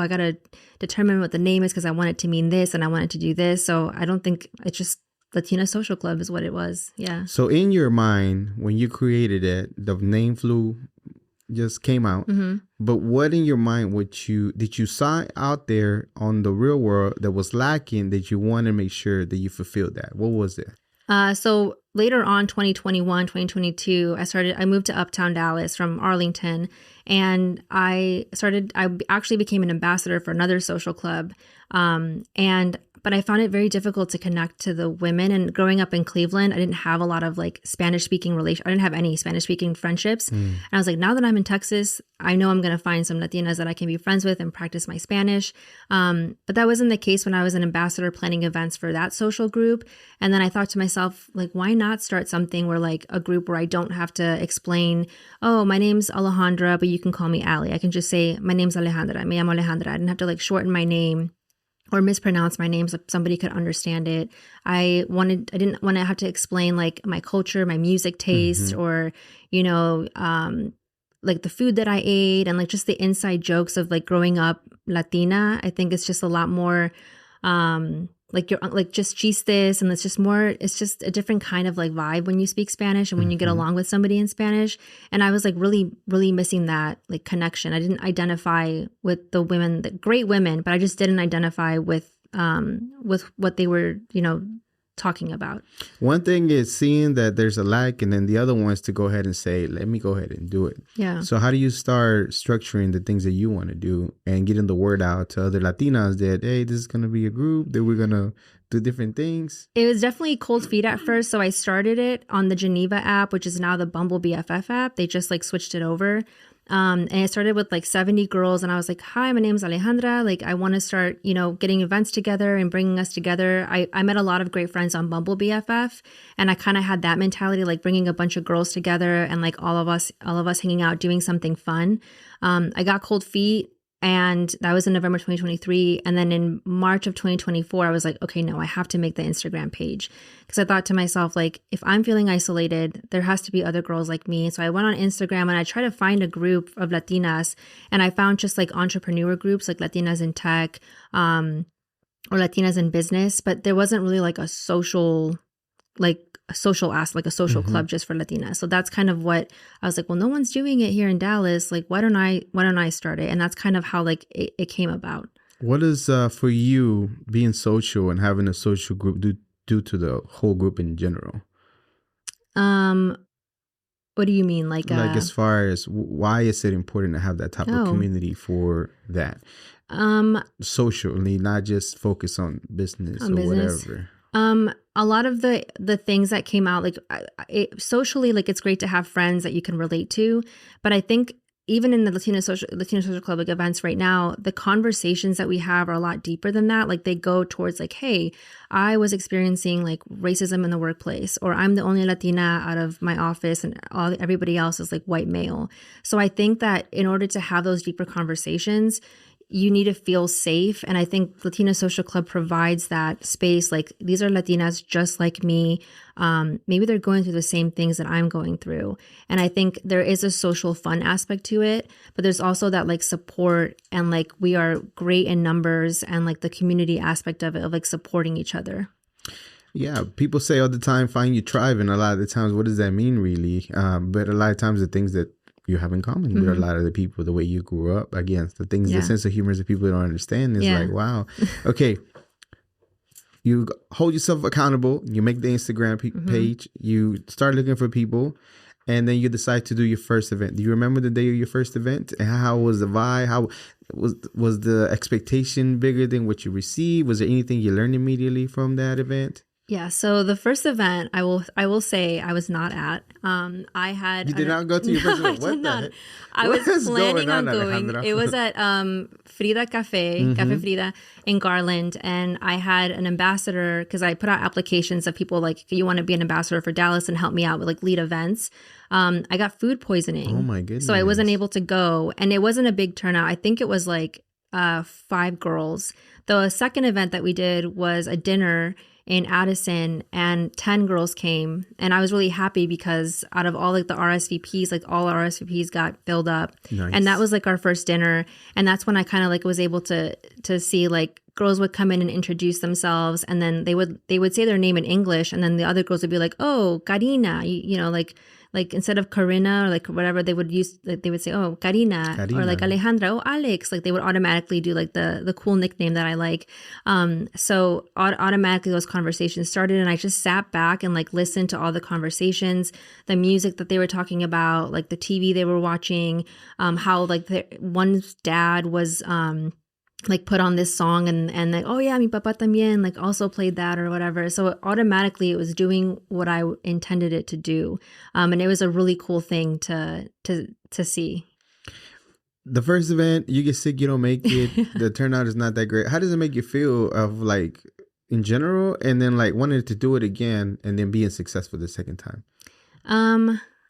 got to determine what the name is because I want it to mean this and I want it to do this. So I don't think it's just Latina Social Club is what it was. Yeah. So in your mind, when you created it, the name just came out. But what in your mind did you saw out there on the real world that was lacking that you want to make sure that you fulfilled that? What was it? So later on, 2021, 2022, I moved to Uptown Dallas from Arlington, and I actually became an ambassador for another social club. But I found it very difficult to connect to the women. And growing up in Cleveland, I didn't have a lot of Spanish-speaking I didn't have any Spanish-speaking friendships. And I was like, now that I'm in Texas, I know I'm going to find some Latinas that I can be friends with and practice my Spanish. But that wasn't the case when I was an ambassador planning events for that social group. And then I thought to myself, why not start something where a group where I don't have to explain, oh, my name's Alejandra, but you can call me Ali. I can just say, my name's Alejandra. Me llamo Alejandra. I didn't have to shorten my name or mispronounce my name so somebody could understand it. I didn't want to have to explain my culture, my music taste, or, the food that I ate and just the inside jokes of growing up Latina. I think it's just a lot more, you're just chistes, and it's just a different kind of vibe when you speak Spanish and when you get along with somebody in Spanish. And I was really, really missing that connection. I didn't identify with the women, the great women, but I just didn't identify with what they were, talking about. One thing is seeing that there's a lack, and then the other one is to go ahead and say, let me go ahead and do it. Yeah. So how do you start structuring the things that you want to do and getting the word out to other Latinas that, hey, this is going to be a group, that we're going to do different things? It was definitely cold feet at first. So I started it on the Geneva app, which is now the Bumble BFF app. They just switched it over. And it started with 70 girls, and I was like, hi, my name's Alejandra. I want to start, getting events together and bringing us together. I met a lot of great friends on Bumble BFF, and I kind of had that mentality, bringing a bunch of girls together and all of us hanging out, doing something fun. I got cold feet And that was in November 2023. And then in March of 2024, I was like, okay, no, I have to make the Instagram page. Because I thought to myself, like, if I'm feeling isolated, there has to be other girls like me. So I went on Instagram and I tried to find a group of Latinas. And I found just like entrepreneur groups, like Latinas in tech, or Latinas in business. But there wasn't really like a social, like a social club just for Latinas. So that's kind of what I was like, well, no one's doing it here in Dallas. Like, why don't I start it? And that's kind of how like it came about. What is for you being social and having a social group do to the whole group in general? What do you mean? Like as far as why is it important to have that type of community for that? Socially, not just focus on business whatever. A lot of the things that came out, like socially, like it's great to have friends that you can relate to. But I think even in the Latina Social Club like events right now, the conversations that we have are a lot deeper than that. Like they go towards like, hey, I was experiencing like racism in the workplace, or I'm the only Latina out of my office and everybody else is like white male. So I think that in order to have those deeper conversations, you need to feel safe. And I think Latina Social Club provides that space. Like these are Latinas just like me. Maybe they're going through the same things that I'm going through. And I think there is a social fun aspect to it, but there's also that like support and like we are great in numbers and like the community aspect of it, of like supporting each other. Yeah, people say all the time, find your tribe. And a lot of the times, what does that mean really? But a lot of times the things that you have in common with a lot of the people, the way you grew up, again, the things, the sense of humor that people don't understand is like, wow. Okay. You hold yourself accountable. You make the Instagram page. You start looking for people. And then you decide to do your first event. Do you remember the day of your first event? And how was the vibe? How was the expectation bigger than what you received? Was there anything you learned immediately from that event? Yeah, so the first event, I will say I was not at. You did not go to your first event? What the heck? I was planning on going. It was at Frida Cafe, Cafe Frida in Garland, and I had an ambassador because I put out applications of people like, you want to be an ambassador for Dallas and help me out with like lead events. I got food poisoning. Oh my goodness! So I wasn't able to go, and it wasn't a big turnout. I think it was like 5 girls. The second event that we did was a dinner in Addison, and 10 girls came, and I was really happy because out of all like the RSVPs, like all RSVPs got filled up. Nice. And that was like our first dinner, and that's when I kind of like was able to see like girls would come in and introduce themselves, and then they would say their name in English, and then the other girls would be like, oh, Karina, you know, like instead of Karina or like whatever, they would use, like they would say, oh, Karina, or like Alejandra, oh, Alex. Like they would automatically do like the cool nickname that I like. So automatically those conversations started, and I just sat back and like listened to all the conversations, the music that they were talking about, like the TV they were watching, how like one's dad was like put on this song and like, oh yeah, mi papá también like also played that or whatever. So automatically it was doing what I intended it to do. And it was a really cool thing to see. The first event, you get sick, you don't make it. The turnout is not that great. How does it make you feel of like in general, and then like wanting to do it again and then being successful the second time?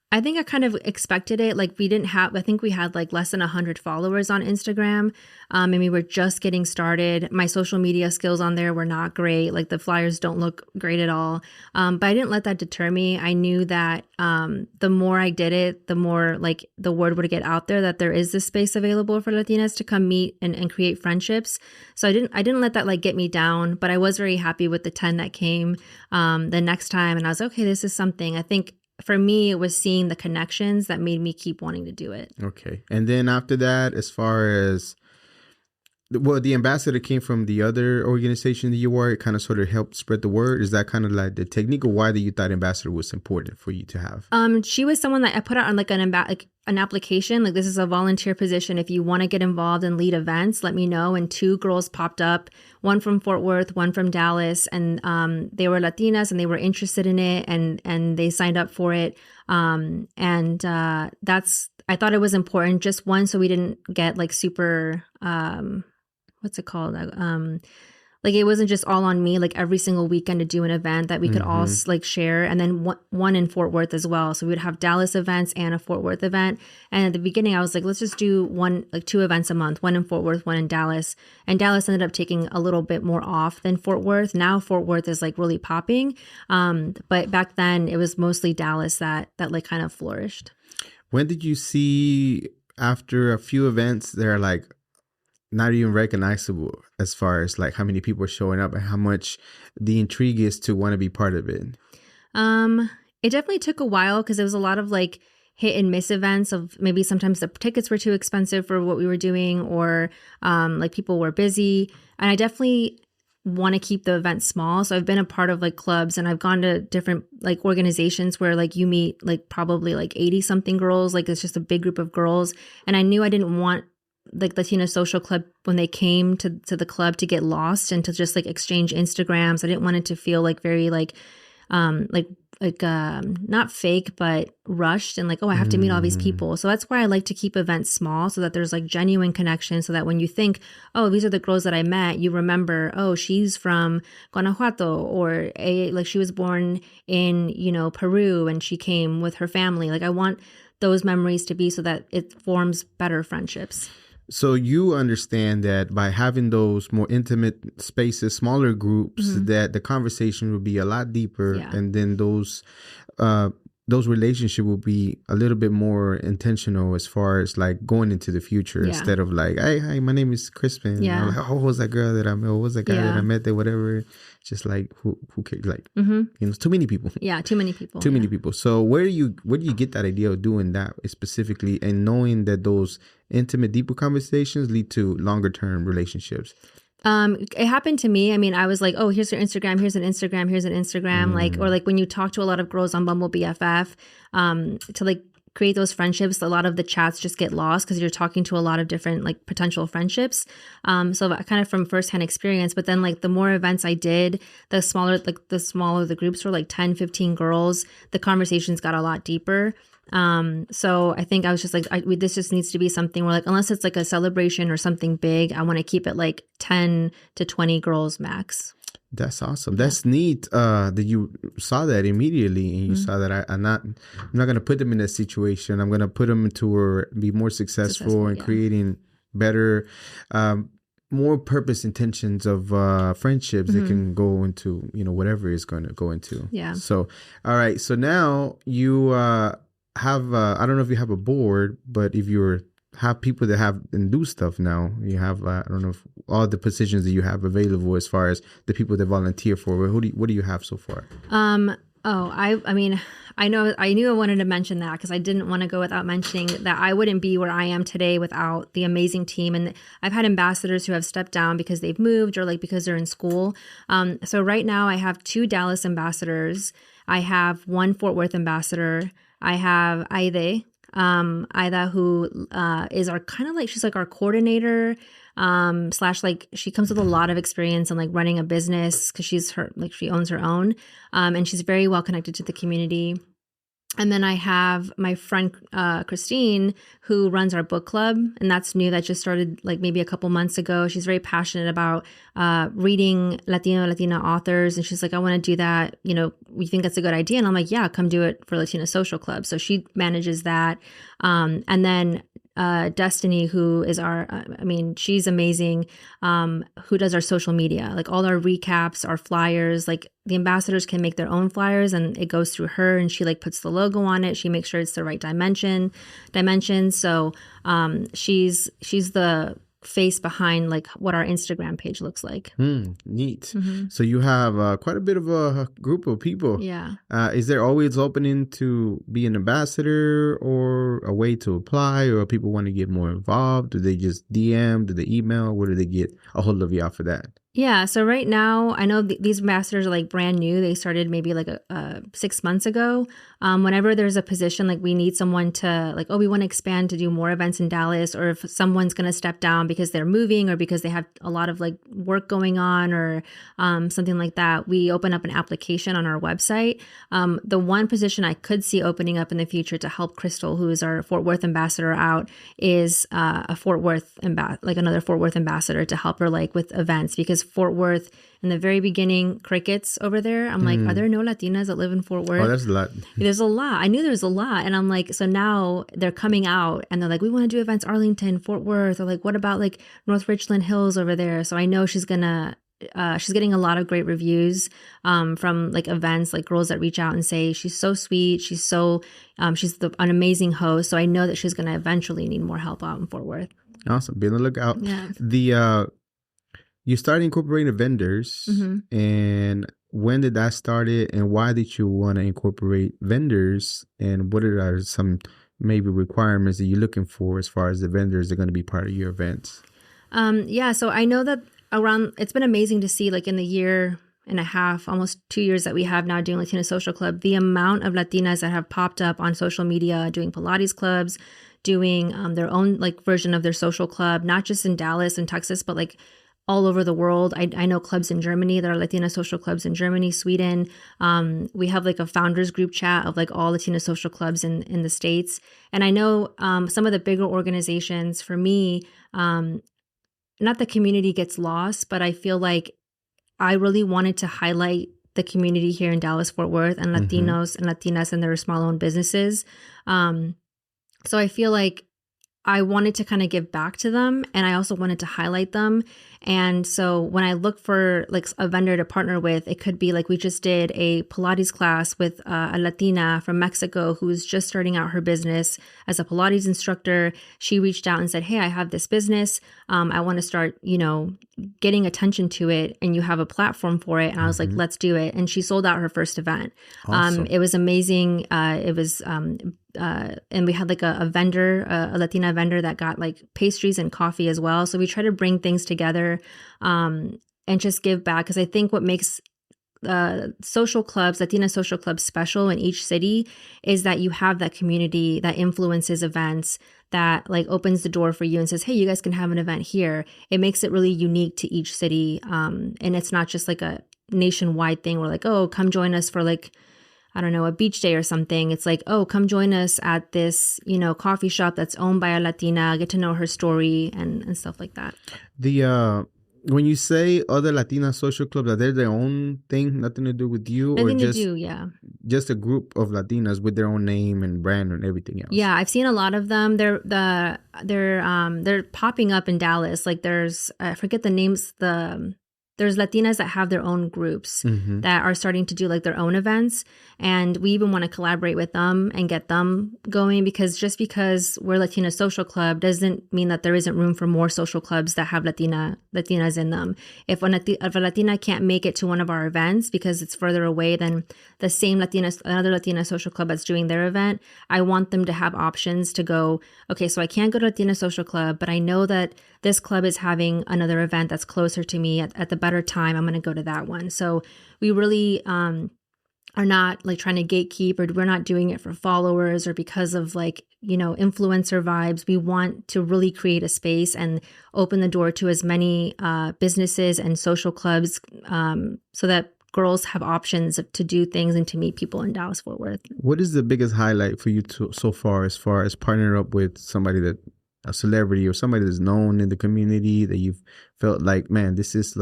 I think I kind of expected it. Like I think we had like less than 100 followers on Instagram. And we were just getting started. My social media skills on there were not great. Like the flyers don't look great at all. But I didn't let that deter me. I knew that the more I did it, the more like the word would get out there that there is this space available for Latinas to come meet and create friendships. So I didn't let that like get me down, but I was very happy with the 10 that came the next time. And I was okay, this is something. I think for me, it was seeing the connections that made me keep wanting to do it. Okay. And then after that, as far as, well, the ambassador came from the other organization that you were, it kind of sort of helped spread the word. Is that kind of like the technique, or why that you thought ambassador was important for you to have? She was someone that I put out on like an application. Like, this is a volunteer position. If you want to get involved and lead events, let me know. And 2 girls popped up, one from Fort Worth, one from Dallas. And they were Latinas and they were interested in it, and they signed up for it. I thought it was important, just one, so we didn't get like super, what's it called? like it wasn't just all on me, like every single weekend to do an event that we could all like share. And then one in Fort Worth as well. So we would have Dallas events and a Fort Worth event. And at the beginning I was like, let's just do two events a month, one in Fort Worth, one in Dallas. And Dallas ended up taking a little bit more off than Fort Worth. Now Fort Worth is like really popping. But back then it was mostly Dallas that like kind of flourished. When did you see, after a few events, they're like not even recognizable as far as like how many people are showing up and how much the intrigue is to want to be part of it? It definitely took a while because there was a lot of like hit and miss events of maybe sometimes the tickets were too expensive for what we were doing, or like people were busy. And I definitely want to keep the event small. So I've been a part of like clubs, and I've gone to different like organizations where like you meet like probably like 80 something girls. Like it's just a big group of girls. And I knew I didn't want like Latina Social Club, when they came to the club, to get lost and to just like exchange Instagrams. I didn't want it to feel like very like not fake, but rushed and like, oh, I have to meet all these people. So that's why I like to keep events small, so that there's like genuine connection, so that when you think, oh, these are the girls that I met, you remember, oh, she's from Guanajuato, or like she was born in, Peru and she came with her family. Like I want those memories to be so that it forms better friendships. So you understand that by having those more intimate spaces, smaller groups, that the conversation will be a lot deeper, and then those relationships will be a little bit more intentional as far as like going into the future, instead of like, hey, hi, my name is Crispin. Yeah. I'm like, oh, what was that girl that I met? What was that guy that I met there? Whatever. Just like who cares? Like too many people. Yeah, too many people. Too many people. So where do you get that idea of doing that specifically, and knowing that those intimate, deeper conversations lead to longer term relationships? It happened to me. I mean, I was like, oh, here's your Instagram, here's an Instagram, here's an Instagram. Like, or like when you talk to a lot of girls on Bumble BFF, to like create those friendships, a lot of the chats just get lost because you're talking to a lot of different like potential friendships. So kind of from firsthand experience, but then like the more events I did, the smaller the groups were, like 10, 15 girls, the conversations got a lot deeper. So I think I was just like, this just needs to be something where like, unless it's like a celebration or something big, I want to keep it like 10 to 20 girls max. That's awesome. That's neat that you saw that immediately, and you saw that I'm not going to put them in that situation. I'm going to put them to be more successful and creating better, more purpose intentions of friendships that can go into, whatever it's going to go into. Yeah. So, all right. So now you have, I don't know if you have a board, but if you're have people that have and do stuff now, you have I don't know if all the positions that you have available as far as the people that volunteer for. What do you have so far? I mean, I knew I wanted to mention that because I didn't want to go without mentioning that I wouldn't be where I am today without the amazing team. And I've had ambassadors who have stepped down because they've moved or like because they're in school. So right now I have 2 Dallas ambassadors. I have 1 Fort Worth ambassador. I have Aida, who is our kind of like, she's like our coordinator, / like she comes with a lot of experience in like running a business because she owns her own, and she's very well connected to the community. And then I have my friend Christine, who runs our book club, and that's new. That just started like maybe a couple months ago. She's very passionate about reading Latina authors, and she's like, I want to do that. We think that's a good idea. And I'm like, yeah, come do it for Latina Social Club. So she manages that, and then Destiny, who is she's amazing, who does our social media, like all our recaps, our flyers. Like the ambassadors can make their own flyers and it goes through her, and she like puts the logo on it. She makes sure it's the right dimensions. So she's the face behind like what our Instagram page looks like. Neat. So you have quite a bit of a group of people. Yeah. Is there always opening to be an ambassador or a way to apply, or people want to get more involved? Do they just DM? Do they email? Where do they get a hold of you for that? Yeah. So right now, I know these ambassadors are like brand new. They started maybe like 6 months ago. Whenever there's a position, like we need someone to like, oh, we want to expand to do more events in Dallas, or if someone's going to step down because they're moving or because they have a lot of like work going on or something like that, we open up an application on our website. The one position I could see opening up in the future to help Crystal, who is our Fort Worth ambassador, out is another Fort Worth ambassador to help her like with events, because Fort Worth. In the very beginning, crickets over there. I'm like, are there no Latinas that live in Fort Worth? Oh, that's a lot. There's a lot. I knew there was a lot. And I'm like, so now they're coming out and they're like, we want to do events Arlington, Fort Worth. Or like, what about like North Richland Hills over there? So I know she's getting a lot of great reviews from like events, like girls that reach out and say she's so sweet. She's an amazing host. So I know that she's going to eventually need more help out in Fort Worth. Awesome. Be on the lookout. Yeah. You started incorporating vendors, and when did that start it, and why did you want to incorporate vendors, and what are some maybe requirements that you're looking for as far as the vendors that are going to be part of your events? So I know that it's been amazing to see like in the year and a half, almost 2 years that we have now doing Latina Social Club, the amount of Latinas that have popped up on social media doing Pilates clubs, doing their own like version of their social club, not just in Dallas and Texas, but like all over the world. I know clubs in Germany. There are Latina social clubs in Germany, Sweden. We have like a founders group chat of like all Latina social clubs in the States. And I know some of the bigger organizations, for me, not the community gets lost, but I feel like I really wanted to highlight the community here in Dallas, Fort Worth, and Latinos and Latinas and their small-owned businesses. So I feel like I wanted to kind of give back to them, and I also wanted to highlight them. And so when I look for like a vendor to partner with, it could be like we just did a Pilates class with a Latina from Mexico who's just starting out her business as a Pilates instructor. She reached out and said, hey, I have this business. I want to start, getting attention to it, and you have a platform for it. And I was like, let's do it. And she sold out her first event. Awesome. It was amazing. And we had like a vendor, a Latina vendor that got like pastries and coffee as well. So we try to bring things together and just give back. Because I think what makes social clubs, Latina social clubs special in each city is that you have that community that influences events, that like opens the door for you and says, hey, you guys can have an event here. It makes it really unique to each city. And it's not just like a nationwide thing where like, oh, come join us for like, I don't know, a beach day or something. It's like, oh, come join us at this, coffee shop that's owned by a Latina, get to know her story and stuff like that. When you say other Latina social clubs, are they their own thing, nothing to do with you? Nothing to do, yeah. Just a group of Latinas with their own name and brand and everything else. Yeah, I've seen a lot of them. They're popping up in Dallas. Like there's, I forget the names, there's Latinas that have their own groups that are starting to do like their own events. And we even want to collaborate with them and get them going, because just because we're Latina Social Club doesn't mean that there isn't room for more social clubs that have Latinas in them. If a Latina can't make it to one of our events because it's further away than the same another Latina Social Club that's doing their event, I want them to have options to go, okay, so I can't go to Latina Social Club, but I know that this club is having another event that's closer to me at the better time. I'm going to go to that one. So we really are not like trying to gatekeep, or we're not doing it for followers or because of like, influencer vibes. We want to really create a space and open the door to as many businesses and social clubs so that girls have options to do things and to meet people in Dallas Fort Worth. What is the biggest highlight for you so far as partnering up with somebody a celebrity or somebody that's known in the community that you've felt like, man, this is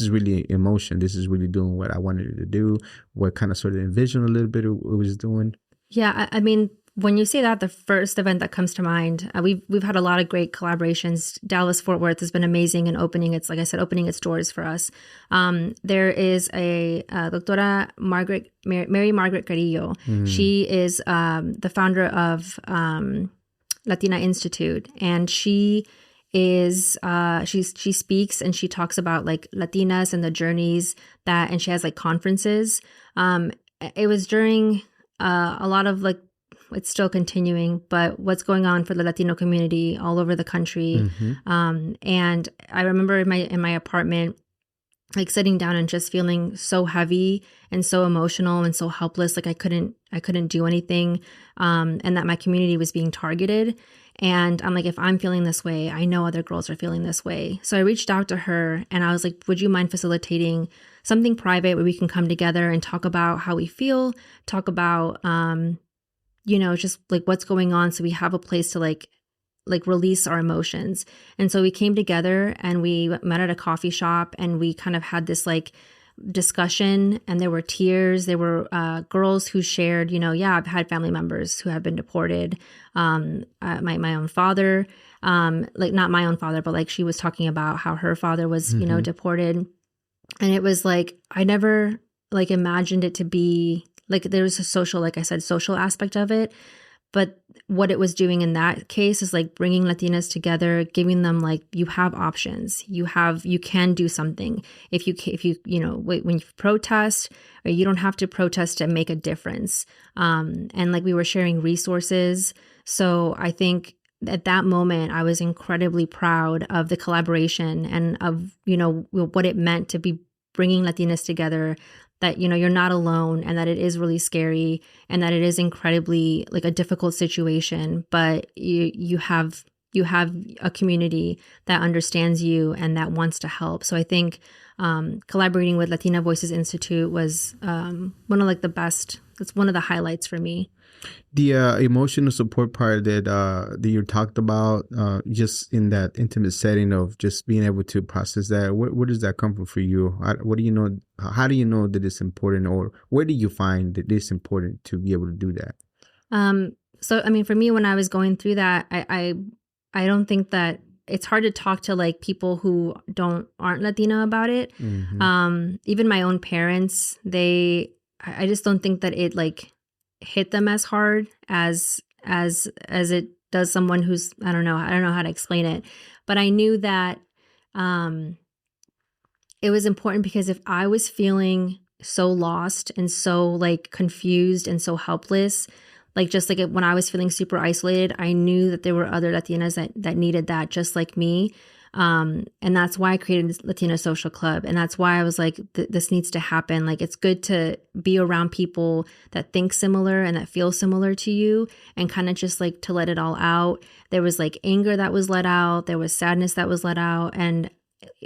really emotion. This is really doing what I wanted it to do. What kind of sort of envision a little bit it was doing. Yeah, I mean, when you say that, the first event that comes to mind, we've had a lot of great collaborations. Dallas Fort Worth has been amazing in opening its doors for us. There is a Doctora Mary Margaret Carrillo. She is the founder of Latina Institute, and she is she speaks and she talks about like Latinas and the journeys and she has like conferences. It was during a lot of like, it's still continuing, but what's going on for the Latino community all over the country. And I remember in my apartment, like sitting down and just feeling so heavy and so emotional and so helpless. Like I couldn't do anything. And that my community was being targeted. And I'm like, if I'm feeling this way, I know other girls are feeling this way. So I reached out to her and I was like, would you mind facilitating something private where we can come together and talk about how we feel, talk about, just like what's going on. So we have a place to like like release our emotions. And so we came together and we met at a coffee shop and we kind of had this like discussion, and there were tears. There were girls who shared, yeah, I've had family members who have been deported. My own father, like not my own father, but like she was talking about how her father was, deported. And it was like, I never like imagined it to be like, there was a social, like I said, social aspect of it. But what it was doing in that case is like bringing Latinas together, giving them like, you have options. You can do something. If you, when you protest, or you don't have to protest to make a difference. And like we were sharing resources. So I think at that moment, I was incredibly proud of the collaboration and of, what it meant to be bringing Latinas together, that, you're not alone, and that it is really scary, and that it is incredibly like a difficult situation, but you have a community that understands you and that wants to help. So I think collaborating with Latina Voices Institute was one of like the best. It's one of the highlights for me. The emotional support part that you talked about, just in that intimate setting of just being able to process that, where does that come from for you? What do you know? How do you know that it's important, or where do you find that it's important to be able to do that? So, I mean, for me, when I was going through that, I don't think that it's hard to talk to like people who aren't Latina about it. Mm-hmm. Even my own parents, I just don't think that it like hit them as hard as it does someone who's, I don't know how to explain it, but I knew that it was important, because if I was feeling so lost and so like confused and so helpless, like just like when I was feeling super isolated, I knew that there were other Latinas that needed that just like me. And that's why I created Latina Social Club. And that's why I was like, this needs to happen. Like, it's good to be around people that think similar and that feel similar to you, and kind of just like to let it all out. There was like anger that was let out. There was sadness that was let out. And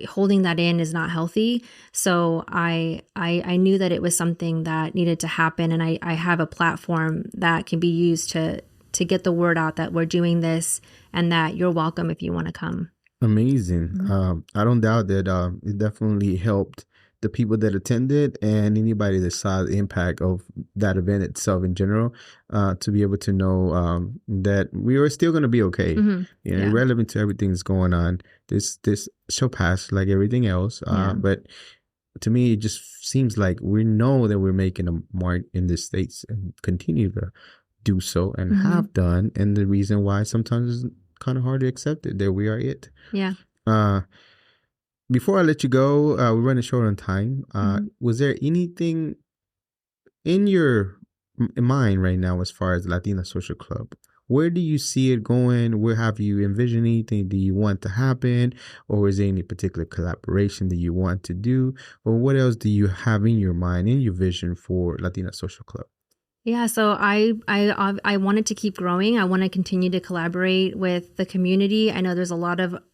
holding that in is not healthy. So I knew that it was something that needed to happen. And I have a platform that can be used to get the word out that we're doing this, and that you're welcome if you want to come. Amazing. Mm-hmm. I don't doubt that it definitely helped the people that attended and anybody that saw the impact of that event itself in general, to be able to know that we are still going to be okay. Mm-hmm. Irrelevant to everything that's going on. This shall pass like everything else. But to me, it just seems like we know that we're making a mark in the States and continue to do so, and mm-hmm. have done. And the reason why sometimes it's kind of hard to accept it, that we are it. Yeah. Before I let you go, we're running short on time. Mm-hmm. Was there anything in your mind right now as far as Latina Social Club? Where do you see it going? Where have you envisioned anything that you want to happen? Or is there any particular collaboration that you want to do? Or what else do you have in your mind, in your vision for Latina Social Club? Yeah, so I wanted to keep growing. I want to continue to collaborate with the community. I know there's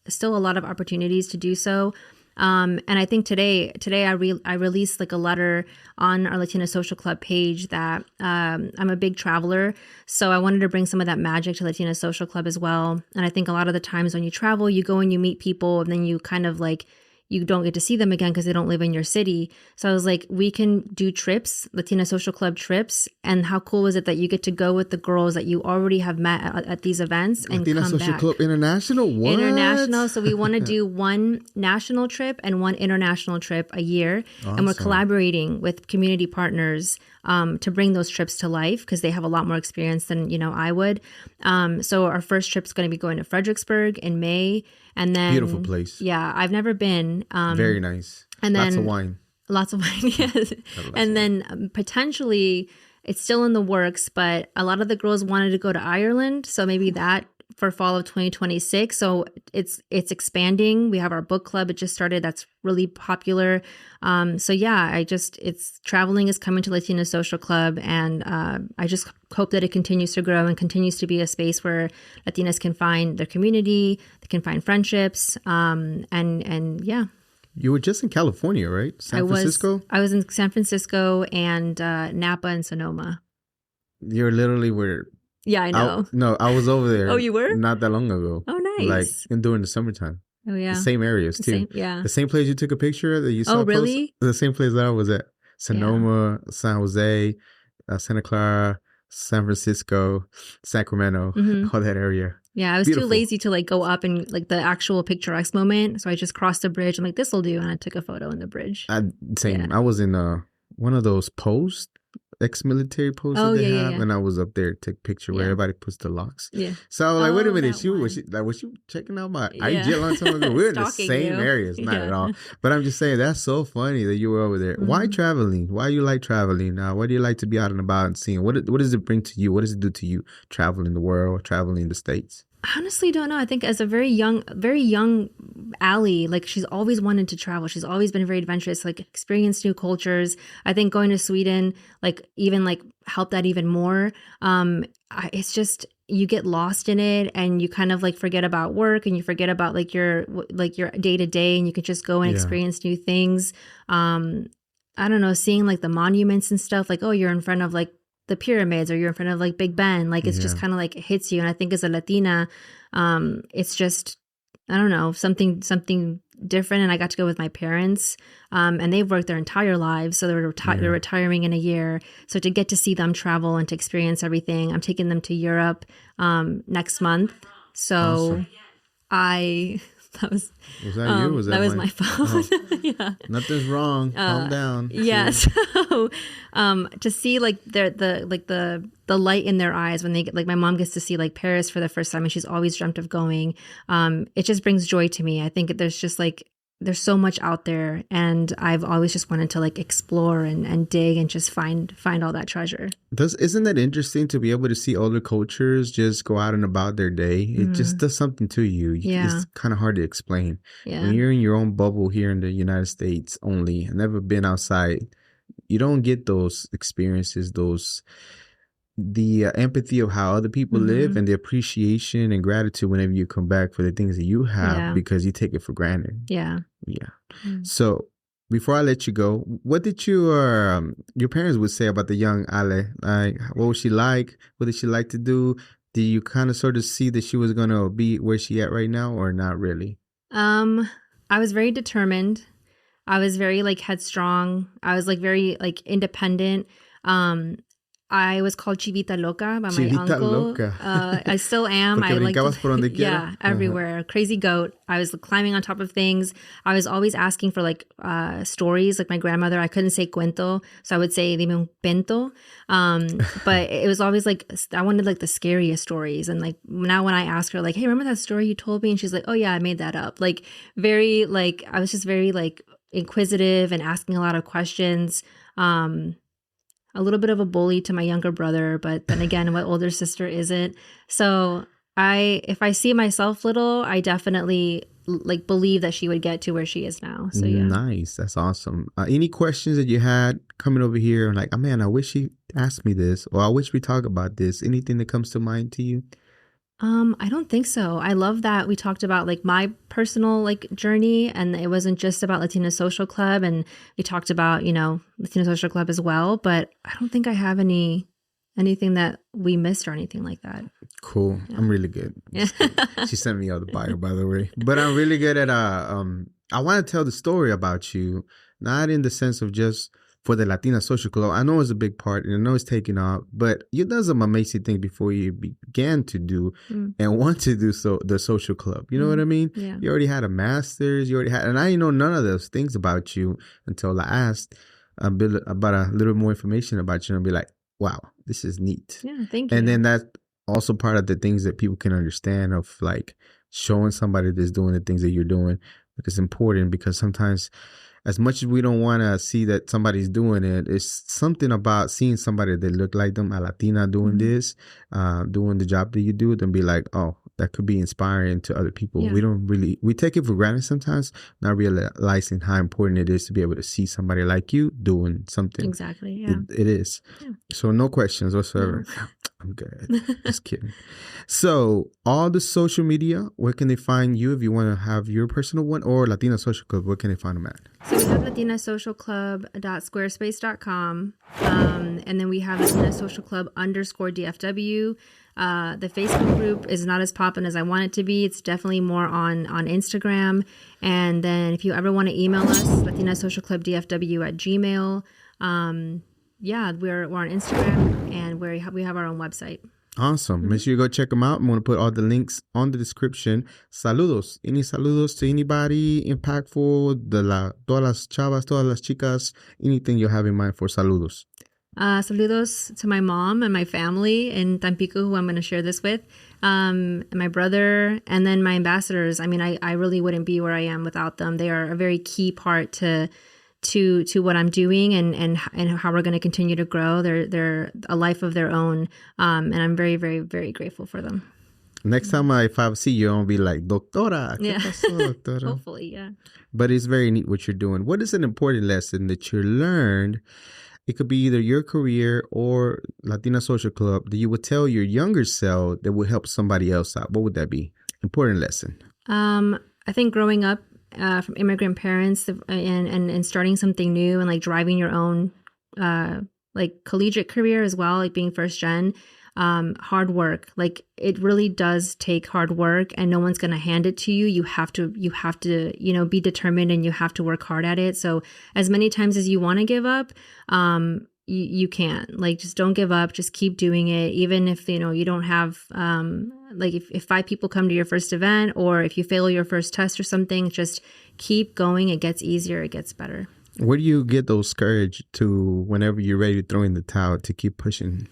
still a lot of opportunities to do so. And I think today I released like a letter on our Latina Social Club page that I'm a big traveler, so I wanted to bring some of that magic to Latina Social Club as well. And I think a lot of the times when you travel, you go and you meet people, and then you kind of like, you don't get to see them again because they don't live in your city. So I was like, we can do trips, Latina Social Club trips. And how cool is it that you get to go with the girls that you already have met at these events and Latina come Social back. Club International? What? International. So we want to do one national trip and one international trip a year. Awesome. And we're collaborating with community partners to bring those trips to life, because they have a lot more experience than, I would. So our first trip is going to be going to Fredericksburg in May. And then, beautiful place. Yeah, I've never been. Very nice. And then lots of wine. Yes. And then potentially, it's still in the works, but a lot of the girls wanted to go to Ireland, so maybe that for fall of 2026. So it's expanding. We have our book club. It just started. That's really popular. So yeah, it's traveling is coming to Latina Social Club, and I just hope that it continues to grow and continues to be a space where Latinas can find their community, they can find friendships, and yeah. You were just in California, right? San Francisco? I was in San Francisco and Napa and Sonoma. You're literally where Yeah, I know. No, I was over there. Oh, you were? Not that long ago. Oh, nice. Like during the summertime. Oh, yeah. The same areas too. Yeah. The same place you took a picture of that you saw. Oh, really? Post, the same place that I was at. Sonoma, San Jose, Santa Clara, San Francisco, Sacramento, all that area. Yeah, I was too lazy to like go up and like the actual picturesque moment. So I just crossed the bridge. I'm like, this will do. And I took a photo in the bridge. Same. Yeah. I was in one of those posts, ex-military posts that they have. And I was up there to take a picture where everybody puts the locks. Yeah. So I was like, wait a minute. Was she checking out my IG a long time ago? We're in the same areas. Not at all. But I'm just saying, that's so funny that you were over there. Why traveling? Why you like traveling? Why do you like to be out and about and seeing? What does it bring to you? What does it do to you traveling the world, traveling the States? I honestly don't know. I think as a very young Allie, like she's always wanted to travel. She's always been very adventurous, like experience new cultures. I think going to Sweden, like even like helped that even more. It's just, you get lost in it and you kind of like forget about work and you forget about like your day to day and you can just go and experience new things. I don't know, seeing like the monuments and stuff, like, oh, you're in front of like the pyramids or you're in front of like Big Ben, like it's just kind of like it hits you. And I think as a Latina, it's just, I don't know, something different. And I got to go with my parents, and they've worked their entire lives, so they're retiring in a year. So to get to see them travel and to experience everything, I'm taking them to Europe next month. So awesome. Was that you? Was that my phone? Yeah. Nothing's wrong. Calm down. Yeah. So to see like the light in their eyes when they get, like my mom gets to see like Paris for the first time and she's always dreamt of going. It just brings joy to me. I think there's just like there's so much out there and I've always just wanted to like explore and dig and just find all that treasure. Isn't that interesting to be able to see other cultures just go out and about their day? It just does something to you. It's kind of hard to explain. Yeah. When you're in your own bubble here in the United States only, never been outside, you don't get those experiences, the empathy of how other people live and the appreciation and gratitude whenever you come back for the things that you have because you take it for granted. Yeah. So before I let you go, what did your parents would say about the young Ale? Like, what was she like? What did she like to do? Did you kind of sort of see that she was going to be where she at right now or not really? I was very determined. I was very like headstrong. I was like very like independent. I was called Chivita Loca by my uncle. Loca. I still am. I like everywhere. Crazy goat. I was climbing on top of things. I was always asking for like stories. Like my grandmother, I couldn't say cuento, so I would say dime un pento. But it was always like I wanted like the scariest stories. And like now when I ask her like, hey, remember that story you told me? And she's like, oh yeah, I made that up. Like very like I was just very like inquisitive and asking a lot of questions. A little bit of a bully to my younger brother, but then again, my older sister isn't. So if I see myself little, I definitely like believe that she would get to where she is now. So yeah. Nice. That's awesome. Any questions that you had coming over here? And like, oh man, I wish she asked me this, or I wish we talk about this. Anything that comes to mind to you? I don't think so. I love that we talked about like my personal like journey and it wasn't just about Latina Social Club and we talked about, Latina Social Club as well, but I don't think I have anything that we missed or anything like that. Cool. Yeah. I'm really good. She sent me out the bio, by the way, but I'm really good at, I want to tell the story about you, not in the sense of just for the Latina Social Club. I know it's a big part and I know it's taking off, but you done some amazing things before you began to do and want to do the social club. You know what I mean? Yeah. You already had a master's, and I didn't know none of those things about you until I asked about a little more information about you and be like, wow, this is neat. Yeah, thank you. And then that's also part of the things that people can understand of like showing somebody that's doing the things that you're doing. But it's important because sometimes as much as we don't want to see that somebody's doing it, it's something about seeing somebody that look like them, a Latina doing this, doing the job that you do, then be like, oh, that could be inspiring to other people. Yeah. We take it for granted sometimes, not realizing how important it is to be able to see somebody like you doing something. Exactly, yeah. It is. Yeah. So no questions whatsoever. No. I'm good. Just kidding. So all the social media, where can they find you if you want to have your personal one, or Latina Social Club, where can they find them at? So we have latinasocialclub.squarespace.com. And then we have Latina Social Club _DFW. The Facebook group is not as poppin' as I want it to be. It's definitely more on Instagram. And then if you ever want to email us, Latina Social Club DFW at Gmail. Yeah, we're on Instagram, and we have our own website. Awesome. Make sure you go check them out. I'm going to put all the links on the description. Saludos. Any saludos to anybody impactful? Todas las chavas, todas las chicas, anything you have in mind for saludos? Saludos to my mom and my family in Tampico, who I'm going to share this with, and my brother, and then my ambassadors. I mean, I really wouldn't be where I am without them. They are a very key part to what I'm doing and how we're going to continue to grow. They're a life of their own, and I'm very, very, very grateful for them. Next time if I see you, I'll be like, Doctora. ¿Qué pasó, doctora? Hopefully, yeah. But it's very neat what you're doing. What is an important lesson that you learned? It could be either your career or Latina Social Club that you would tell your younger self that would help somebody else out. What would that be? Important lesson. I think growing up from immigrant parents and starting something new and like driving your own like collegiate career as well, like being first gen, hard work. Like it really does take hard work, and no one's going to hand it to you. You have to, be determined, and you have to work hard at it. So as many times as you want to give up, you can't. Like, just don't give up. Just keep doing it. Even if, you don't have, like if 5 people come to your first event, or if you fail your first test or something, just keep going. It gets easier. It gets better. Where do you get those courage to whenever you're ready to throw in the towel to keep pushing?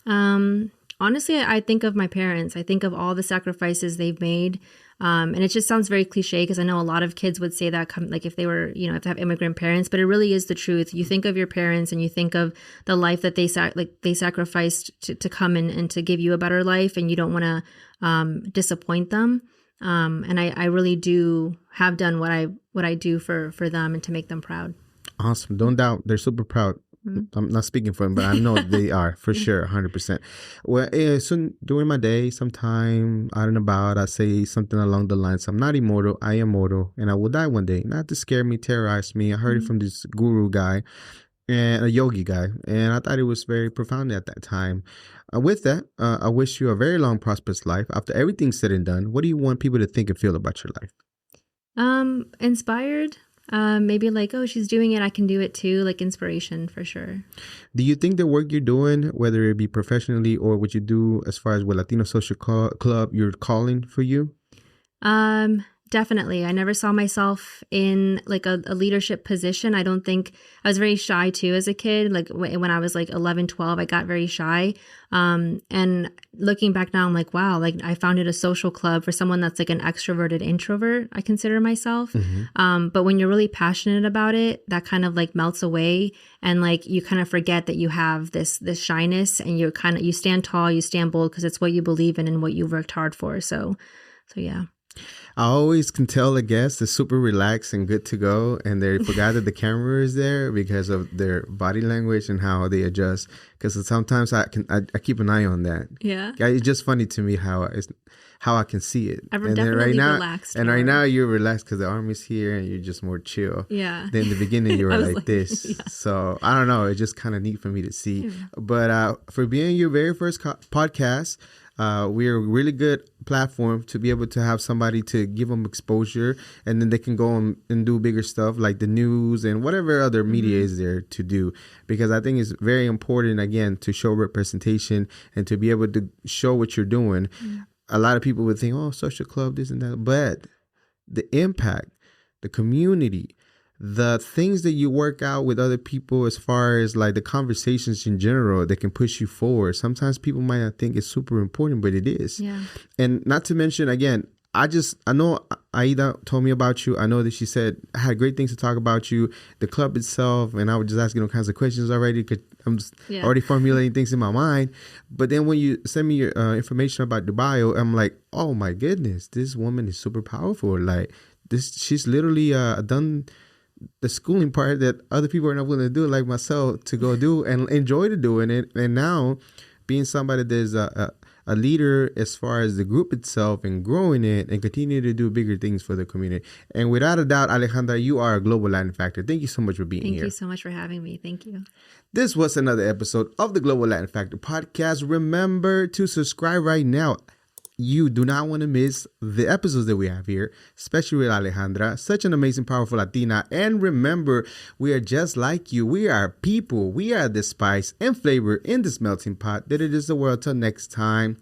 Honestly, I think of my parents. I think of all the sacrifices they've made. And it just sounds very cliche, because I know a lot of kids would say that, like if they were, if they have immigrant parents, but it really is the truth. You think of your parents and you think of the life that they sacrificed to come and to give you a better life, and you don't want to disappoint them. And I really do have done what I do for them and to make them proud. Awesome. Don't doubt. They're super proud. I'm not speaking for them, but I know they are for sure, 100%. Well, so during my day, sometime out and about, I say something along the lines, I'm not immortal, I am mortal, and I will die one day. Not to scare me, terrorize me. I heard it from this guru guy and a yogi guy, and I thought it was very profound at that time. With that, I wish you a very long, prosperous life. After everything's said and done, what do you want people to think and feel about your life? Inspired. Maybe like, oh, she's doing it, I can do it too. Like inspiration for sure. Do you think the work you're doing, whether it be professionally or what you do as far as with Latino Social Club, you're calling for you? Definitely. I never saw myself in like a leadership position. I don't think I was very shy too as a kid. Like when I was like 11, 12, I got very shy. And looking back now, I'm like, wow, like I founded a social club for someone that's like an extroverted introvert, I consider myself. But when you're really passionate about it, that kind of like melts away, and like you kind of forget that you have this shyness, and you stand tall, you stand bold, because it's what you believe in and what you worked hard for. So yeah. I always can tell the guests is super relaxed and good to go, and they forgot that the camera is there because of their body language and how they adjust. Because sometimes I keep an eye on that. Yeah, it's just funny to me how I can see it. I'm and definitely right now, relaxed. And right now you're relaxed because the arm is here and you're just more chill. Yeah. Then in the beginning you were like this. Yeah. So I don't know. It's just kind of neat for me to see. Yeah. But for being your very first podcast. We're a really good platform to be able to have somebody to give them exposure, and then they can go and do bigger stuff like the news and whatever other media is there to do. Because I think it's very important, again, to show representation and to be able to show what you're doing. A lot of people would think, oh, social club, this and that. But the impact, the community, the things that you work out with other people as far as like the conversations in general that can push you forward. Sometimes people might not think it's super important, but it is. Yeah. And not to mention, again, I know Aida told me about you. I know that she said I had great things to talk about you, the club itself, and I was just asking all kinds of questions already because I'm just already formulating things in my mind. But then when you send me your information about the bio, I'm like, oh my goodness, this woman is super powerful. Like she's literally done the schooling part that other people are not willing to do, like myself, to go do and enjoy to doing it. And now being somebody that's a leader as far as the group itself and growing it and continue to do bigger things for the community. And without a doubt, Alejandra, you are a global Latin factor. Thank you so much for being here. Thank you so much for having me. Thank you. This was another episode of the Global Latin Factor podcast. Remember to subscribe right now. You do not want to miss the episodes that we have here, especially with Alejandra, such an amazing, powerful Latina. And remember, we are just like you. We are people. We are the spice and flavor in this melting pot that it is the world. Till next time.